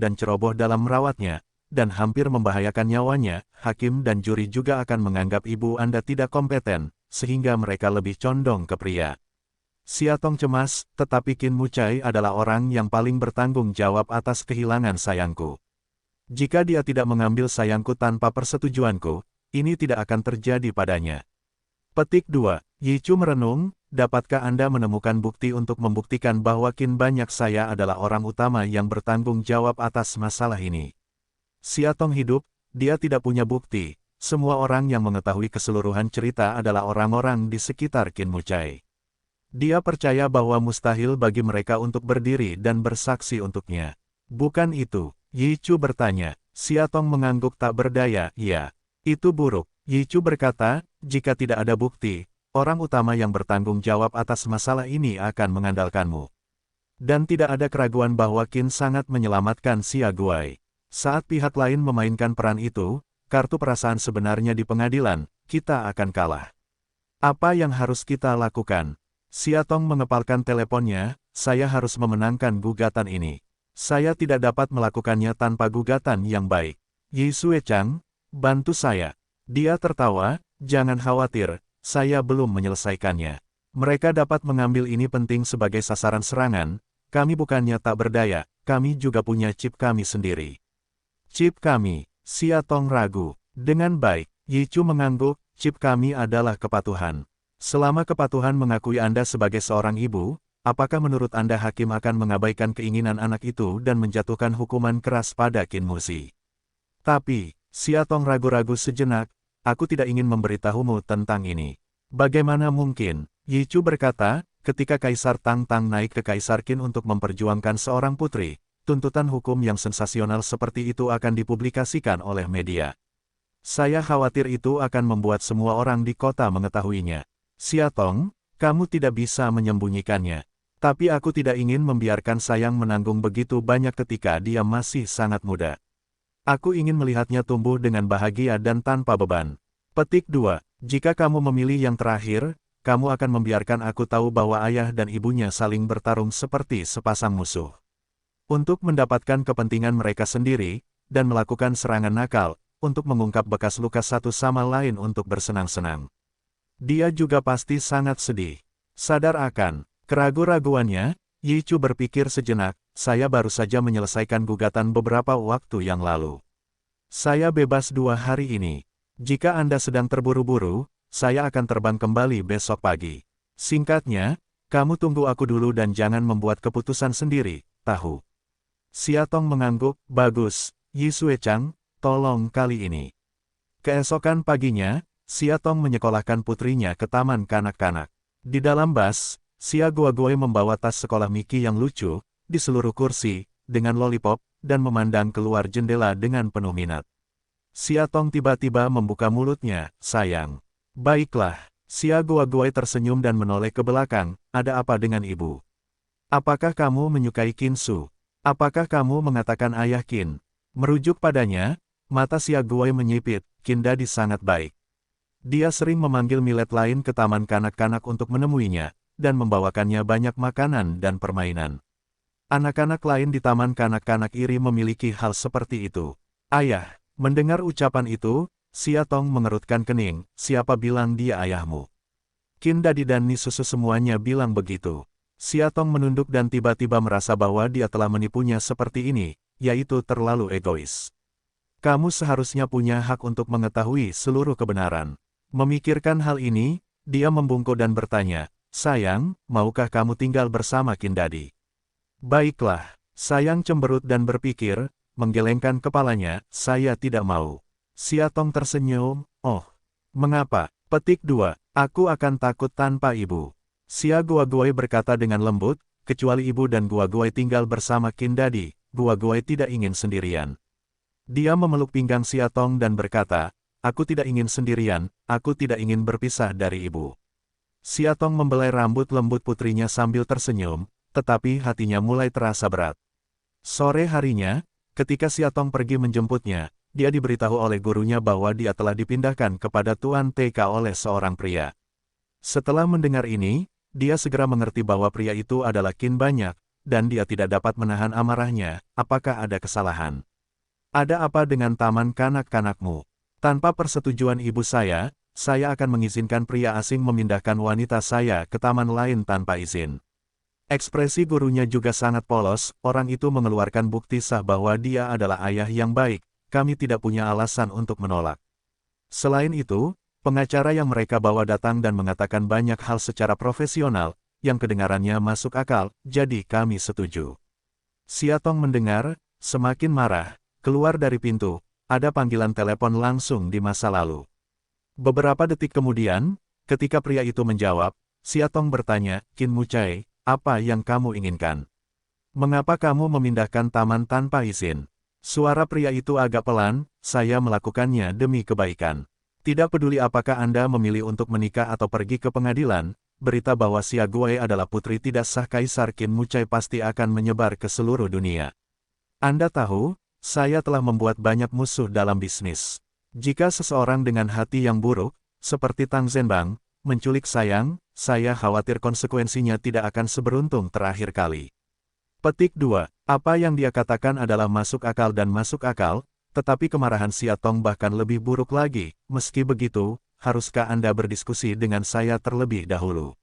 dalam merawatnya, dan hampir membahayakan nyawanya. Hakim dan juri juga akan menganggap ibu Anda tidak kompeten, sehingga mereka lebih condong ke pria. Xia Tong cemas, tetapi Qin Mucai adalah orang yang paling bertanggung jawab atas kehilangan sayangku. Jika dia tidak mengambil sayangku tanpa persetujuanku, ini tidak akan terjadi padanya. Petik 2. Yi Chu merenung, dapatkah Anda menemukan bukti untuk membuktikan bahwa Qin banyak saya adalah orang utama yang bertanggung jawab atas masalah ini? Xia Tong hidup, dia tidak punya bukti. Semua orang yang mengetahui keseluruhan cerita adalah orang-orang di sekitar Qin Mucai. Dia percaya bahwa mustahil bagi mereka untuk berdiri dan bersaksi untuknya. Bukan itu, Yi Chu bertanya. Xia Tong mengangguk tak berdaya, ya. Itu buruk. Yi Chu berkata, jika tidak ada bukti, orang utama yang bertanggung jawab atas masalah ini akan mengandalkanmu. Dan tidak ada keraguan bahwa Qin sangat menyelamatkan Xia Guai. Saat pihak lain memainkan peran itu, kartu perasaan sebenarnya di pengadilan, kita akan kalah. Apa yang harus kita lakukan? Xia Tong mengepalkan teleponnya, saya harus memenangkan gugatan ini. Saya tidak dapat melakukannya tanpa gugatan yang baik. Yi Sue Chang, bantu saya. Dia tertawa, jangan khawatir, saya belum menyelesaikannya. Mereka dapat mengambil ini penting sebagai sasaran serangan, kami bukannya tak berdaya, kami juga punya chip kami sendiri. Chip kami, Xia Tong ragu. Dengan baik, Yi Chu mengangguk, chip kami adalah kepatuhan. Selama kepatuhan mengakui Anda sebagai seorang ibu, apakah menurut Anda hakim akan mengabaikan keinginan anak itu dan menjatuhkan hukuman keras pada Qin Musi? Tapi, Xia Tong ragu-ragu sejenak, aku tidak ingin memberitahumu tentang ini. Bagaimana mungkin? Yi Chu berkata, ketika Kaisar Tang Tang naik ke Kaisar Qin untuk memperjuangkan seorang putri, tuntutan hukum yang sensasional seperti itu akan dipublikasikan oleh media. Saya khawatir itu akan membuat semua orang di kota mengetahuinya. Xia Tong, kamu tidak bisa menyembunyikannya. Tapi aku tidak ingin membiarkan Sayang menanggung begitu banyak ketika dia masih sangat muda. Aku ingin melihatnya tumbuh dengan bahagia dan tanpa beban. Petik 2. Jika kamu memilih yang terakhir, kamu akan membiarkan aku tahu bahwa ayah dan ibunya saling bertarung seperti sepasang musuh. Untuk mendapatkan kepentingan mereka sendiri, dan melakukan serangan nakal, untuk mengungkap bekas luka satu sama lain untuk bersenang-senang. Dia juga pasti sangat sedih. Sadar akan keraguan-raguannya, Yi Chu berpikir sejenak, saya baru saja menyelesaikan gugatan beberapa waktu yang lalu. Saya bebas 2 hari ini. Jika Anda sedang terburu-buru, saya akan terbang kembali besok pagi. Singkatnya, kamu tunggu aku dulu dan jangan membuat keputusan sendiri, tahu? Xia Tong mengangguk, bagus, Yi Sue Chang, tolong kali ini. Keesokan paginya, Xia Tong menyekolahkan putrinya ke taman kanak-kanak. Di dalam bus, Xia Guoguo membawa tas sekolah Mickey yang lucu, di seluruh kursi, dengan lollipop, dan memandang keluar jendela dengan penuh minat. Xia Tong tiba-tiba membuka mulutnya, sayang. Baiklah, Xia Guoguo tersenyum dan menoleh ke belakang, ada apa dengan ibu? Apakah kamu menyukai Qin Su? Apakah kamu mengatakan ayah Qin? Merujuk padanya, mata Xia Guoguo menyipit, Qin Dadi sangat baik. Dia sering memanggil millet lain ke taman kanak-kanak untuk menemuinya, dan membawakannya banyak makanan dan permainan. Anak-anak lain di taman kanak-kanak iri memiliki hal seperti itu. Ayah, mendengar ucapan itu, Xia Tong mengerutkan kening, siapa bilang dia ayahmu? Qin Dadi dan Ni Susu semuanya bilang begitu. Xia Tong menunduk dan tiba-tiba merasa bahwa dia telah menipunya seperti ini, yaitu terlalu egois. Kamu seharusnya punya hak untuk mengetahui seluruh kebenaran. Memikirkan hal ini, dia membungkuk dan bertanya, sayang, maukah kamu tinggal bersama Qin Dadi? Baiklah, sayang cemberut dan berpikir, menggelengkan kepalanya, saya tidak mau. Xia Tong tersenyum, oh, mengapa? Petik 2, aku akan takut tanpa ibu. Xia Guoguo berkata dengan lembut, kecuali ibu dan Guoguo tinggal bersama Qin Dadi, Guoguo tidak ingin sendirian. Dia memeluk pinggang Xia Tong dan berkata, aku tidak ingin sendirian, aku tidak ingin berpisah dari ibu. Xia Tong membelai rambut lembut putrinya sambil tersenyum, tetapi hatinya mulai terasa berat. Sore harinya, ketika Xia Tong pergi menjemputnya, dia diberitahu oleh gurunya bahwa dia telah dipindahkan kepada Tuan TK oleh seorang pria. Setelah mendengar ini, dia segera mengerti bahwa pria itu adalah Qin Banyak, dan dia tidak dapat menahan amarahnya, apakah ada kesalahan? Ada apa dengan taman kanak-kanakmu? Tanpa persetujuan ibu saya akan mengizinkan pria asing memindahkan wanita saya ke taman lain tanpa izin. Ekspresi gurunya juga sangat polos, orang itu mengeluarkan bukti sah bahwa dia adalah ayah yang baik, kami tidak punya alasan untuk menolak. Selain itu, pengacara yang mereka bawa datang dan mengatakan banyak hal secara profesional, yang kedengarannya masuk akal, jadi kami setuju. Xia Tong mendengar, semakin marah, keluar dari pintu, ada panggilan telepon langsung di masa lalu. Beberapa detik kemudian, ketika pria itu menjawab, Xia Tong bertanya, Qin Mucai, apa yang kamu inginkan? Mengapa kamu memindahkan taman tanpa izin? Suara pria itu agak pelan, saya melakukannya demi kebaikan. Tidak peduli apakah Anda memilih untuk menikah atau pergi ke pengadilan, berita bahwa Xia Guoye adalah putri tidak sah Kaisar Qin Mucai pasti akan menyebar ke seluruh dunia. Anda tahu, saya telah membuat banyak musuh dalam bisnis. Jika seseorang dengan hati yang buruk, seperti Tang Zhenbang, menculik saya khawatir konsekuensinya tidak akan seberuntung terakhir kali. Petik 2. Apa yang dia katakan adalah masuk akal dan masuk akal, tetapi kemarahan Xia Tong bahkan lebih buruk lagi. Meski begitu, haruskah Anda berdiskusi dengan saya terlebih dahulu?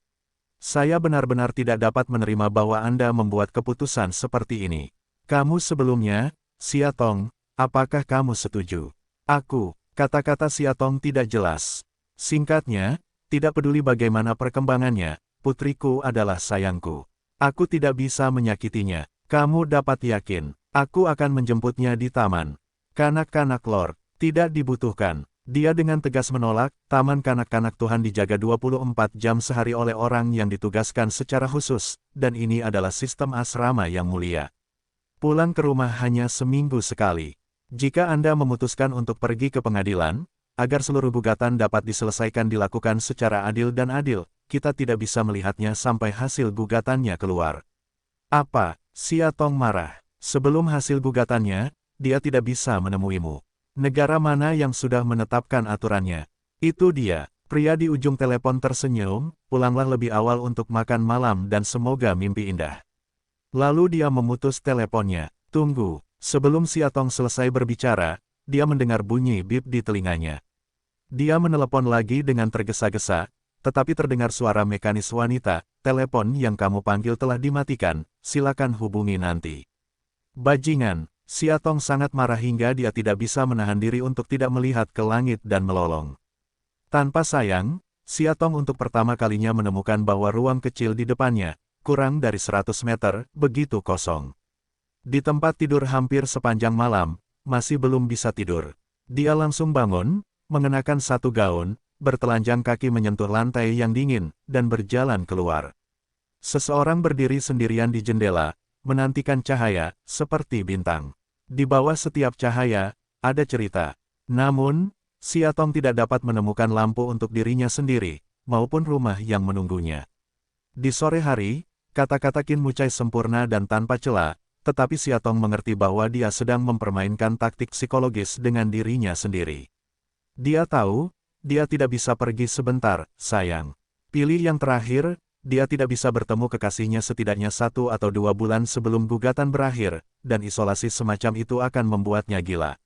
Saya benar-benar tidak dapat menerima bahwa Anda membuat keputusan seperti ini. Kamu sebelumnya, Xia Tong, apakah kamu setuju? Aku, kata-kata Xia Tong tidak jelas. Singkatnya, tidak peduli bagaimana perkembangannya, putriku adalah sayangku. Aku tidak bisa menyakitinya. Kamu dapat yakin, aku akan menjemputnya di taman. Kanak-kanak Lord, tidak dibutuhkan. Dia dengan tegas menolak, taman kanak-kanak Tuhan dijaga 24 jam sehari oleh orang yang ditugaskan secara khusus, dan ini adalah sistem asrama yang mulia. Pulang ke rumah hanya seminggu sekali. Jika Anda memutuskan untuk pergi ke pengadilan, agar seluruh gugatan dapat diselesaikan dilakukan secara adil dan adil, kita tidak bisa melihatnya sampai hasil gugatannya keluar. Apa? Xia Tong marah. Sebelum hasil gugatannya, dia tidak bisa menemuimu. Negara mana yang sudah menetapkan aturannya? Itu dia. Pria di ujung telepon tersenyum, pulanglah lebih awal untuk makan malam dan semoga mimpi indah. Lalu dia memutus teleponnya. Tunggu. Sebelum Xia Tong selesai berbicara, dia mendengar bunyi bip di telinganya. Dia menelepon lagi dengan tergesa-gesa, tetapi terdengar suara mekanis wanita, telepon yang kamu panggil telah dimatikan, silakan hubungi nanti. Bajingan, Xia Tong sangat marah hingga dia tidak bisa menahan diri untuk tidak melihat ke langit dan melolong. Tanpa sayang, Xia Tong untuk pertama kalinya menemukan bahwa ruang kecil di depannya, kurang dari 100 meter, begitu kosong. Di tempat tidur hampir sepanjang malam, masih belum bisa tidur. Dia langsung bangun, mengenakan satu gaun, bertelanjang kaki menyentuh lantai yang dingin, dan berjalan keluar. Seseorang berdiri sendirian di jendela, menantikan cahaya, seperti bintang. Di bawah setiap cahaya, ada cerita. Namun, Xia Tong tidak dapat menemukan lampu untuk dirinya sendiri, maupun rumah yang menunggunya. Di sore hari, kata-kata Qin Mucai sempurna dan tanpa celah, tetapi Xia Tong mengerti bahwa dia sedang mempermainkan taktik psikologis dengan dirinya sendiri. Dia tahu, dia tidak bisa pergi sebentar, sayang. Pilih yang terakhir, dia tidak bisa bertemu kekasihnya setidaknya 1 atau 2 bulan sebelum gugatan berakhir, dan isolasi semacam itu akan membuatnya gila.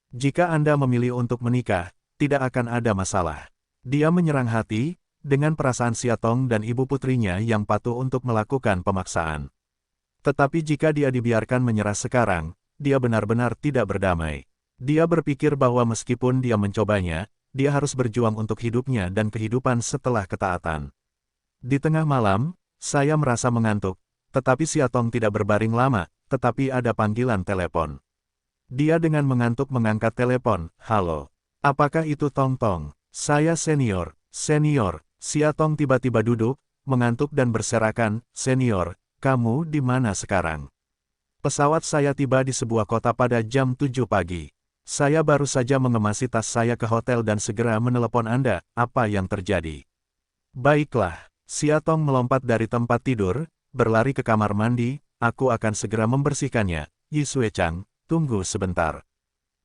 Jika Anda memilih untuk menikah, tidak akan ada masalah. Dia menyerang hati, dengan perasaan Xia Tong dan ibu putrinya yang patuh untuk melakukan pemaksaan. Tetapi jika dia dibiarkan menyerah sekarang, dia benar-benar tidak berdamai. Dia berpikir bahwa meskipun dia mencobanya, dia harus berjuang untuk hidupnya dan kehidupan setelah ketaatan. Di tengah malam, saya merasa mengantuk, tetapi Xia Tong tidak berbaring lama, tetapi ada panggilan telepon. Dia dengan mengantuk mengangkat telepon, halo. Apakah itu Tong Tong? Saya senior. Xia Tong tiba-tiba duduk, mengantuk dan berserakan, senior, kamu di mana sekarang? Pesawat saya tiba di sebuah kota pada jam 7 pagi. Saya baru saja mengemasi tas saya ke hotel dan segera menelepon Anda, apa yang terjadi? Baiklah. Xia Tong melompat dari tempat tidur, berlari ke kamar mandi, aku akan segera membersihkannya. Yi Sue Chang, tunggu sebentar.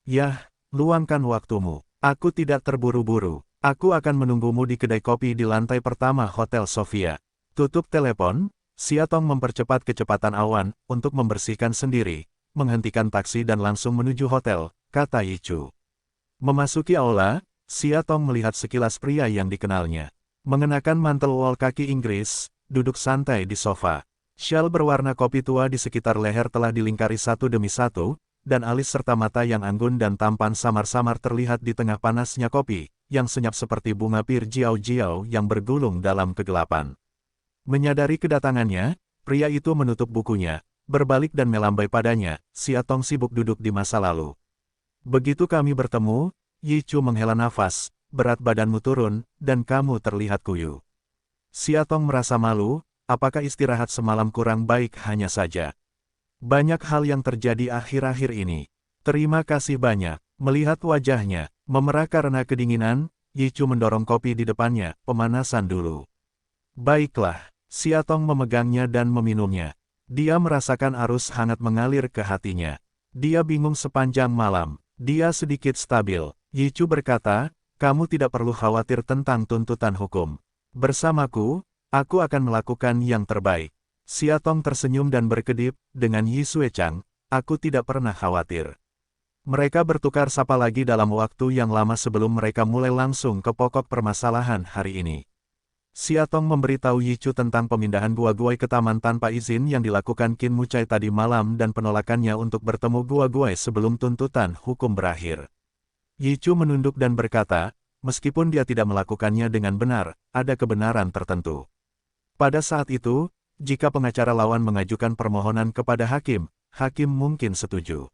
Yah, luangkan waktumu. Aku tidak terburu-buru. Aku akan menunggumu di kedai kopi di lantai pertama Hotel Sofia. Tutup telepon, Xia Tong mempercepat kecepatan awan, untuk membersihkan sendiri, menghentikan taksi dan langsung menuju hotel, kata Yi Chu. Memasuki aula, Xia Tong melihat sekilas pria yang dikenalnya. Mengenakan mantel wol kaki Inggris, duduk santai di sofa. Syal berwarna kopi tua di sekitar leher telah dilingkari satu demi satu, dan alis serta mata yang anggun dan tampan samar-samar terlihat di tengah panasnya kopi, yang senyap seperti bunga pir jiao-jiao yang bergulung dalam kegelapan. Menyadari kedatangannya, pria itu menutup bukunya, berbalik dan melambai padanya. Xia Tong sibuk duduk di masa lalu. Begitu kami bertemu, Yi Chu menghela nafas. Berat badanmu turun, dan kamu terlihat kuyu. Xia Tong merasa malu, apakah istirahat semalam kurang baik hanya saja. Banyak hal yang terjadi akhir-akhir ini. Terima kasih banyak. Melihat wajahnya, memerah karena kedinginan, Yi Chu mendorong kopi di depannya, pemanasan dulu. Baiklah, Xiatong memegangnya dan meminumnya. Dia merasakan arus hangat mengalir ke hatinya. Dia bingung sepanjang malam. Dia sedikit stabil. Yi Chu berkata, kamu tidak perlu khawatir tentang tuntutan hukum. Bersamaku, aku akan melakukan yang terbaik. Xiatong tersenyum dan berkedip, dengan Yi Xuechang, aku tidak pernah khawatir. Mereka bertukar sapa lagi dalam waktu yang lama sebelum mereka mulai langsung ke pokok permasalahan hari ini. Xiatong memberitahu Yi Chu tentang pemindahan Gua Guai ke taman tanpa izin yang dilakukan Qin Mucai tadi malam dan penolakannya untuk bertemu Gua Guai sebelum tuntutan hukum berakhir. Yi Chu menunduk dan berkata, meskipun dia tidak melakukannya dengan benar, ada kebenaran tertentu. Pada saat itu, jika pengacara lawan mengajukan permohonan kepada hakim, hakim mungkin setuju.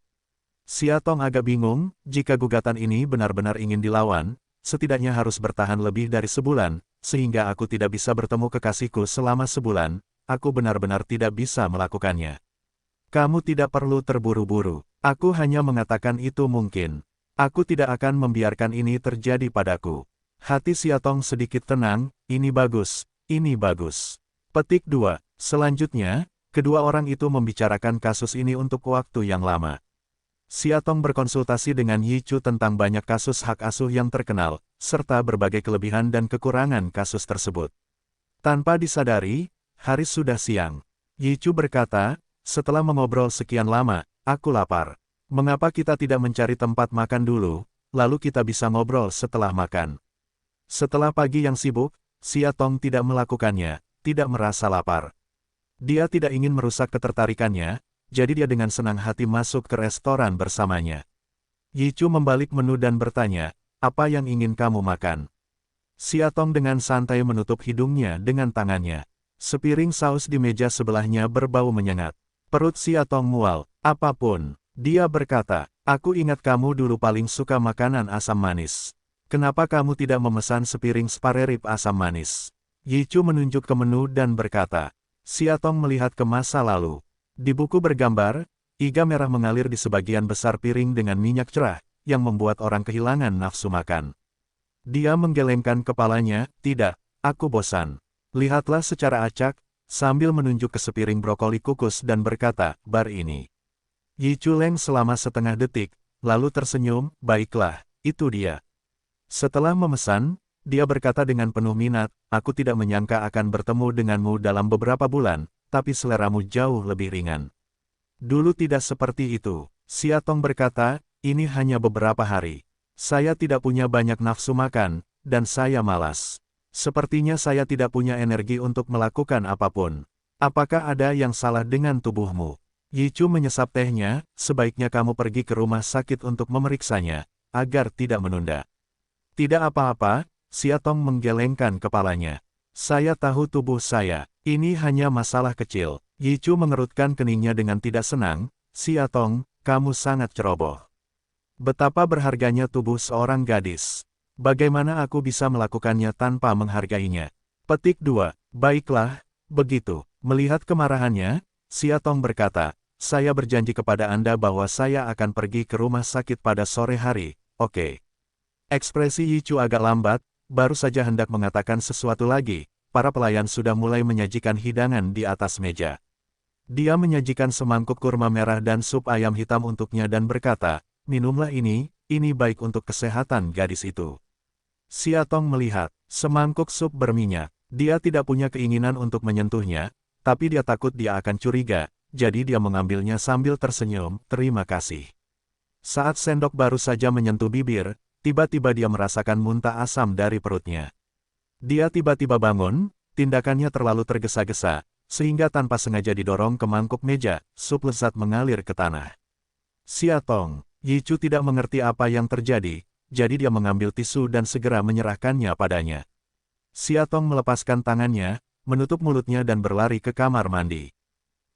Xiatong agak bingung, jika gugatan ini benar-benar ingin dilawan, setidaknya harus bertahan lebih dari sebulan, sehingga aku tidak bisa bertemu kekasihku selama sebulan, aku benar-benar tidak bisa melakukannya. Kamu tidak perlu terburu-buru, aku hanya mengatakan itu mungkin. Aku tidak akan membiarkan ini terjadi padaku. Hati Xiatong sedikit tenang, ini bagus, ini bagus. Petik 2. Selanjutnya, kedua orang itu membicarakan kasus ini untuk waktu yang lama. Xiatong berkonsultasi dengan Yi Chu tentang banyak kasus hak asuh yang terkenal, serta berbagai kelebihan dan kekurangan kasus tersebut. Tanpa disadari, hari sudah siang. Yi Chu berkata, setelah mengobrol sekian lama, aku lapar. Mengapa kita tidak mencari tempat makan dulu, lalu kita bisa ngobrol setelah makan? Setelah pagi yang sibuk, Xiatong tidak melakukannya, tidak merasa lapar. Dia tidak ingin merusak ketertarikannya, jadi dia dengan senang hati masuk ke restoran bersamanya. Yi Chu membalik menu dan bertanya, apa yang ingin kamu makan? Xiatong dengan santai menutup hidungnya dengan tangannya. Sepiring saus di meja sebelahnya berbau menyengat. Perut Xiatong mual, apapun. Dia berkata, aku ingat kamu dulu paling suka makanan asam manis. Kenapa kamu tidak memesan sepiring sparerib asam manis? Yi Chu menunjuk ke menu dan berkata. Xiatong melihat ke masa lalu. Di buku bergambar, iga merah mengalir di sebagian besar piring dengan minyak cerah, yang membuat orang kehilangan nafsu makan. Dia menggelengkan kepalanya, tidak, aku bosan. Lihatlah secara acak, sambil menunjuk ke sepiring brokoli kukus dan berkata, bar ini. Yi Chu leng selama setengah detik, lalu tersenyum, baiklah, itu dia. Setelah memesan, dia berkata dengan penuh minat, aku tidak menyangka akan bertemu denganmu dalam beberapa bulan, tapi seleramu jauh lebih ringan. Dulu tidak seperti itu. Xiatong berkata, ini hanya beberapa hari. Saya tidak punya banyak nafsu makan, dan saya malas. Sepertinya saya tidak punya energi untuk melakukan apapun. Apakah ada yang salah dengan tubuhmu? Yi Chu menyesap tehnya, sebaiknya kamu pergi ke rumah sakit untuk memeriksanya, agar tidak menunda. Tidak apa-apa, Xiatong menggelengkan kepalanya. Saya tahu tubuh saya, ini hanya masalah kecil. Yi Chu mengerutkan keningnya dengan tidak senang, Xiatong, kamu sangat ceroboh. Betapa berharganya tubuh seorang gadis. Bagaimana aku bisa melakukannya tanpa menghargainya? Petik 2. Baiklah, begitu. Melihat kemarahannya, Xiatong berkata, saya berjanji kepada Anda bahwa saya akan pergi ke rumah sakit pada sore hari, oke. Ekspresi Yi Chu agak lambat, baru saja hendak mengatakan sesuatu lagi, para pelayan sudah mulai menyajikan hidangan di atas meja. Dia menyajikan semangkuk kurma merah dan sup ayam hitam untuknya dan berkata, minumlah ini baik untuk kesehatan gadis itu. Xiatong melihat, semangkuk sup berminyak. Dia tidak punya keinginan untuk menyentuhnya, tapi dia takut dia akan curiga, jadi dia mengambilnya sambil tersenyum, terima kasih. Saat sendok baru saja menyentuh bibir, tiba-tiba dia merasakan muntah asam dari perutnya. Dia tiba-tiba bangun, tindakannya terlalu tergesa-gesa, sehingga tanpa sengaja didorong ke mangkuk meja, sup lezat mengalir ke tanah. Xiatong, Yi Chu tidak mengerti apa yang terjadi, jadi dia mengambil tisu dan segera menyerahkannya padanya. Xiatong melepaskan tangannya, menutup mulutnya dan berlari ke kamar mandi.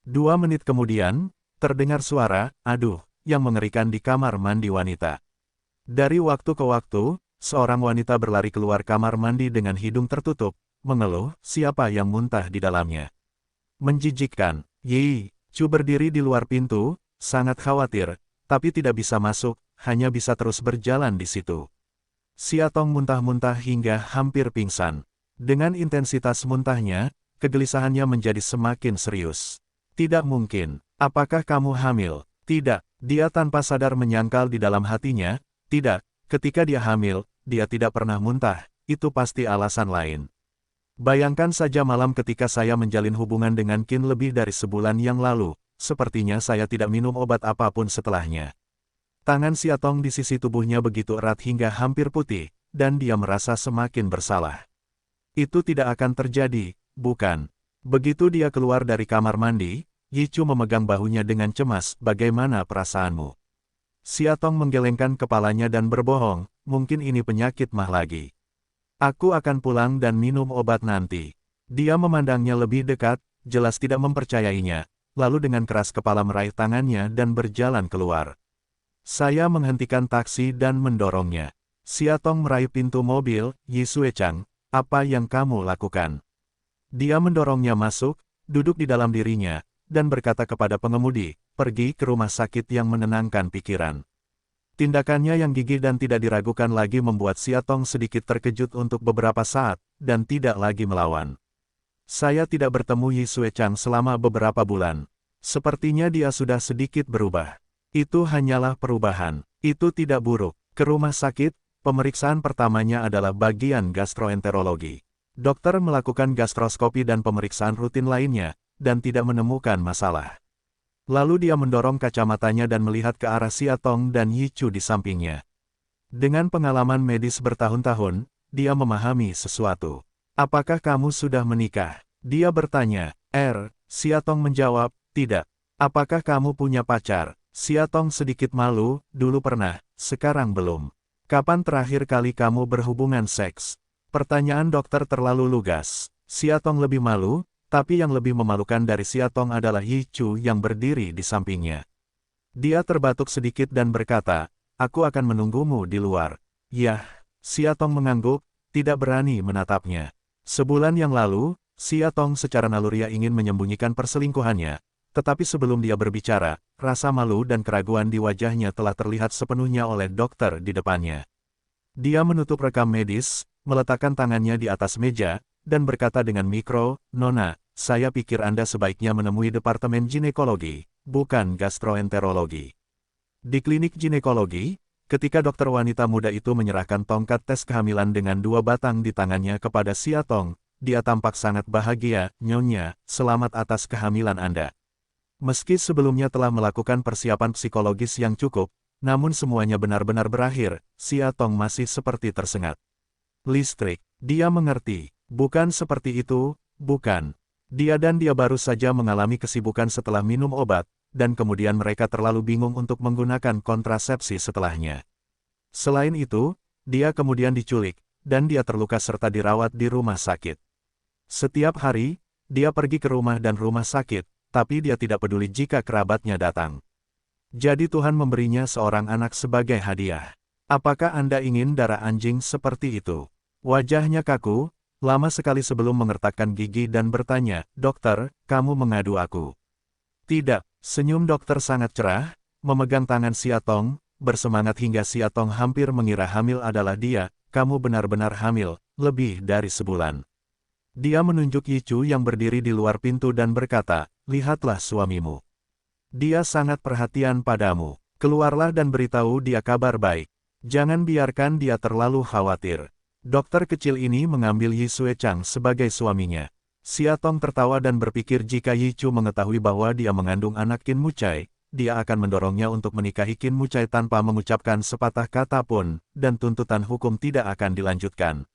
2 menit kemudian, terdengar suara, aduh, yang mengerikan di kamar mandi wanita. Dari waktu ke waktu, seorang wanita berlari keluar kamar mandi dengan hidung tertutup, mengeluh, siapa yang muntah di dalamnya. Menjijikkan, Yi Chu berdiri di luar pintu, sangat khawatir, tapi tidak bisa masuk, hanya bisa terus berjalan di situ. Siatong muntah-muntah hingga hampir pingsan. Dengan intensitas muntahnya, kegelisahannya menjadi semakin serius. Tidak mungkin. Apakah kamu hamil? Tidak. Dia tanpa sadar menyangkal di dalam hatinya. Tidak. Ketika dia hamil, dia tidak pernah muntah. Itu pasti alasan lain. Bayangkan saja malam ketika saya menjalin hubungan dengan Qin lebih dari sebulan yang lalu. Sepertinya saya tidak minum obat apapun setelahnya. Tangan Siatong di sisi tubuhnya begitu erat hingga hampir putih, dan dia merasa semakin bersalah. Itu tidak akan terjadi, bukan? Begitu dia keluar dari kamar mandi, Yichu memegang bahunya dengan cemas. Bagaimana perasaanmu? Siatong menggelengkan kepalanya dan berbohong, mungkin ini penyakit mah lagi. Aku akan pulang dan minum obat nanti. Dia memandangnya lebih dekat, jelas tidak mempercayainya, lalu dengan keras kepala meraih tangannya dan berjalan keluar. Saya menghentikan taksi dan mendorongnya. Siatong meraih pintu mobil. Yi Suechang, apa yang kamu lakukan? Dia mendorongnya masuk, duduk di dalam dirinya, dan berkata kepada pengemudi, pergi ke rumah sakit yang menenangkan pikiran. Tindakannya yang gigih dan tidak diragukan lagi membuat Siatong sedikit terkejut untuk beberapa saat, dan tidak lagi melawan. Saya tidak bertemu Yi Suechang selama beberapa bulan. Sepertinya dia sudah sedikit berubah. Itu hanyalah perubahan. Itu tidak buruk. Ke rumah sakit, pemeriksaan pertamanya adalah bagian gastroenterologi. Dokter melakukan gastroskopi dan pemeriksaan rutin lainnya, dan tidak menemukan masalah. Lalu dia mendorong kacamatanya dan melihat ke arah Siatong dan Yichu di sampingnya. Dengan pengalaman medis bertahun-tahun, dia memahami sesuatu. Apakah kamu sudah menikah? Dia bertanya. Siatong menjawab, tidak. Apakah kamu punya pacar? Siatong sedikit malu, dulu pernah, sekarang belum. Kapan terakhir kali kamu berhubungan seks? Pertanyaan dokter terlalu lugas. Siatong lebih malu, tapi yang lebih memalukan dari Siatong adalah Yichu yang berdiri di sampingnya. Dia terbatuk sedikit dan berkata, aku akan menunggumu di luar. Yah, Siatong mengangguk, tidak berani menatapnya. Sebulan yang lalu, Siatong secara naluriah ingin menyembunyikan perselingkuhannya. Tetapi sebelum dia berbicara, rasa malu dan keraguan di wajahnya telah terlihat sepenuhnya oleh dokter di depannya. Dia menutup rekam medis, meletakkan tangannya di atas meja, dan berkata dengan mikro, Nona, saya pikir Anda sebaiknya menemui departemen ginekologi, bukan gastroenterologi. Di klinik ginekologi, ketika dokter wanita muda itu menyerahkan tongkat tes kehamilan dengan 2 batang di tangannya kepada Siatong, dia tampak sangat bahagia. Nyonya, selamat atas kehamilan Anda. Meski sebelumnya telah melakukan persiapan psikologis yang cukup, namun semuanya benar-benar berakhir, Siatong masih seperti tersengat. Listrik, dia mengerti, bukan seperti itu, bukan. Dia baru saja mengalami kesibukan setelah minum obat, dan kemudian mereka terlalu bingung untuk menggunakan kontrasepsi setelahnya. Selain itu, dia kemudian diculik, dan dia terluka serta dirawat di rumah sakit. Setiap hari, dia pergi ke rumah dan rumah sakit, tapi dia tidak peduli jika kerabatnya datang. Jadi Tuhan memberinya seorang anak sebagai hadiah. Apakah Anda ingin darah anjing seperti itu? Wajahnya kaku, lama sekali sebelum mengertakkan gigi dan bertanya, dokter, kamu mengadu aku? Tidak, senyum dokter sangat cerah, memegang tangan Siatong, bersemangat hingga Siatong hampir mengira hamil adalah dia. Kamu benar-benar hamil, lebih dari sebulan. Dia menunjuk Yichu yang berdiri di luar pintu dan berkata, lihatlah suamimu. Dia sangat perhatian padamu. Keluarlah dan beritahu dia kabar baik. Jangan biarkan dia terlalu khawatir. Dokter kecil ini mengambil Yi Suechang sebagai suaminya. Siatong tertawa dan berpikir jika Yichu mengetahui bahwa dia mengandung anak Qin Mucai, dia akan mendorongnya untuk menikahi Qin Mucai tanpa mengucapkan sepatah kata pun, dan tuntutan hukum tidak akan dilanjutkan.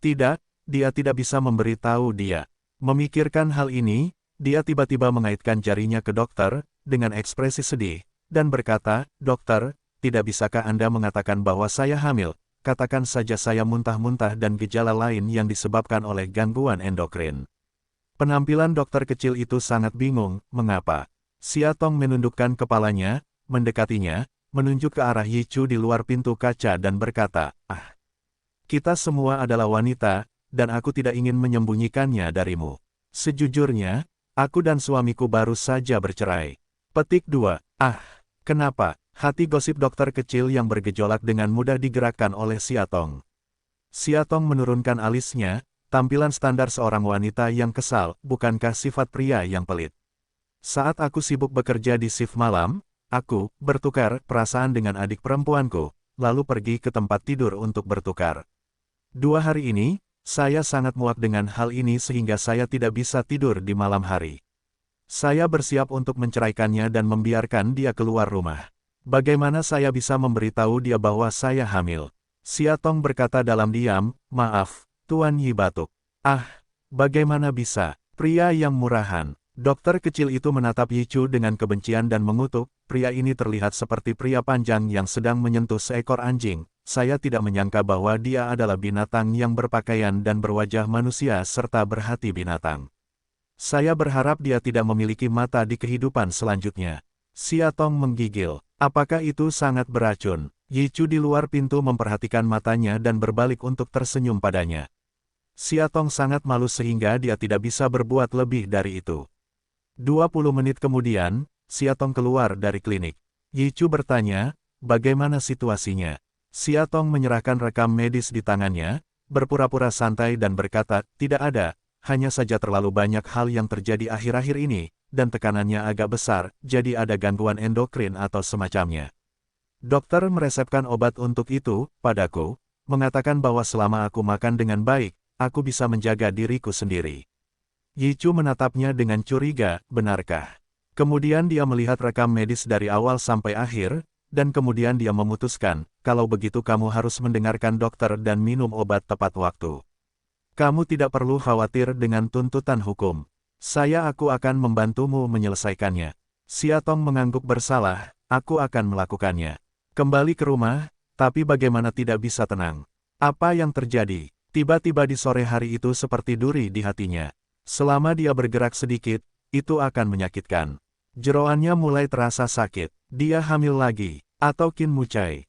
Tidak. Dia tidak bisa memberitahu dia. Memikirkan hal ini, dia tiba-tiba mengaitkan jarinya ke dokter, dengan ekspresi sedih, dan berkata, dokter, tidak bisakah Anda mengatakan bahwa saya hamil? Katakan saja saya muntah-muntah dan gejala lain yang disebabkan oleh gangguan endokrin. Penampilan dokter kecil itu sangat bingung, mengapa? Siatong menundukkan kepalanya, mendekatinya, menunjuk ke arah Yichu di luar pintu kaca dan berkata, kita semua adalah wanita, dan aku tidak ingin menyembunyikannya darimu. Sejujurnya, aku dan suamiku baru saja bercerai. Petik 2. Kenapa? Hati gosip dokter kecil yang bergejolak dengan mudah digerakkan oleh Siatong. Siatong menurunkan alisnya, tampilan standar seorang wanita yang kesal, bukankah sifat pria yang pelit? Saat aku sibuk bekerja di shift malam, aku bertukar perasaan dengan adik perempuanku, lalu pergi ke tempat tidur untuk bertukar. 2 hari ini, saya sangat muak dengan hal ini sehingga saya tidak bisa tidur di malam hari. Saya bersiap untuk menceraikannya dan membiarkan dia keluar rumah. Bagaimana saya bisa memberitahu dia bahwa saya hamil? Siatong berkata dalam diam, maaf, Tuan Yi batuk. Ah, bagaimana bisa? Pria yang murahan. Dokter kecil itu menatap Yi Chu dengan kebencian dan mengutuk, pria ini terlihat seperti pria panjang yang sedang menyentuh seekor anjing. Saya tidak menyangka bahwa dia adalah binatang yang berpakaian dan berwajah manusia serta berhati binatang. Saya berharap dia tidak memiliki mata di kehidupan selanjutnya. Siatong menggigil. Apakah itu sangat beracun? Yi Chu di luar pintu memperhatikan matanya dan berbalik untuk tersenyum padanya. Siatong sangat malu sehingga dia tidak bisa berbuat lebih dari itu. 20 menit kemudian, Siatong keluar dari klinik. Yi Chu bertanya, bagaimana situasinya? Siatong menyerahkan rekam medis di tangannya, berpura-pura santai dan berkata, tidak ada, hanya saja terlalu banyak hal yang terjadi akhir-akhir ini, dan tekanannya agak besar, jadi ada gangguan endokrin atau semacamnya. Dokter meresepkan obat untuk itu, padaku, mengatakan bahwa selama aku makan dengan baik, aku bisa menjaga diriku sendiri. Yi Chu menatapnya dengan curiga, benarkah? Kemudian dia melihat rekam medis dari awal sampai akhir, dan kemudian dia memutuskan, kalau begitu kamu harus mendengarkan dokter dan minum obat tepat waktu. Kamu tidak perlu khawatir dengan tuntutan hukum. Aku akan membantumu menyelesaikannya. Siatong mengangguk bersalah, aku akan melakukannya. Kembali ke rumah, tapi bagaimana tidak bisa tenang? Apa yang terjadi? Tiba-tiba di sore hari itu seperti duri di hatinya. Selama dia bergerak sedikit, itu akan menyakitkan. Jeroannya mulai terasa sakit. Dia hamil lagi, atau Qin Mucai.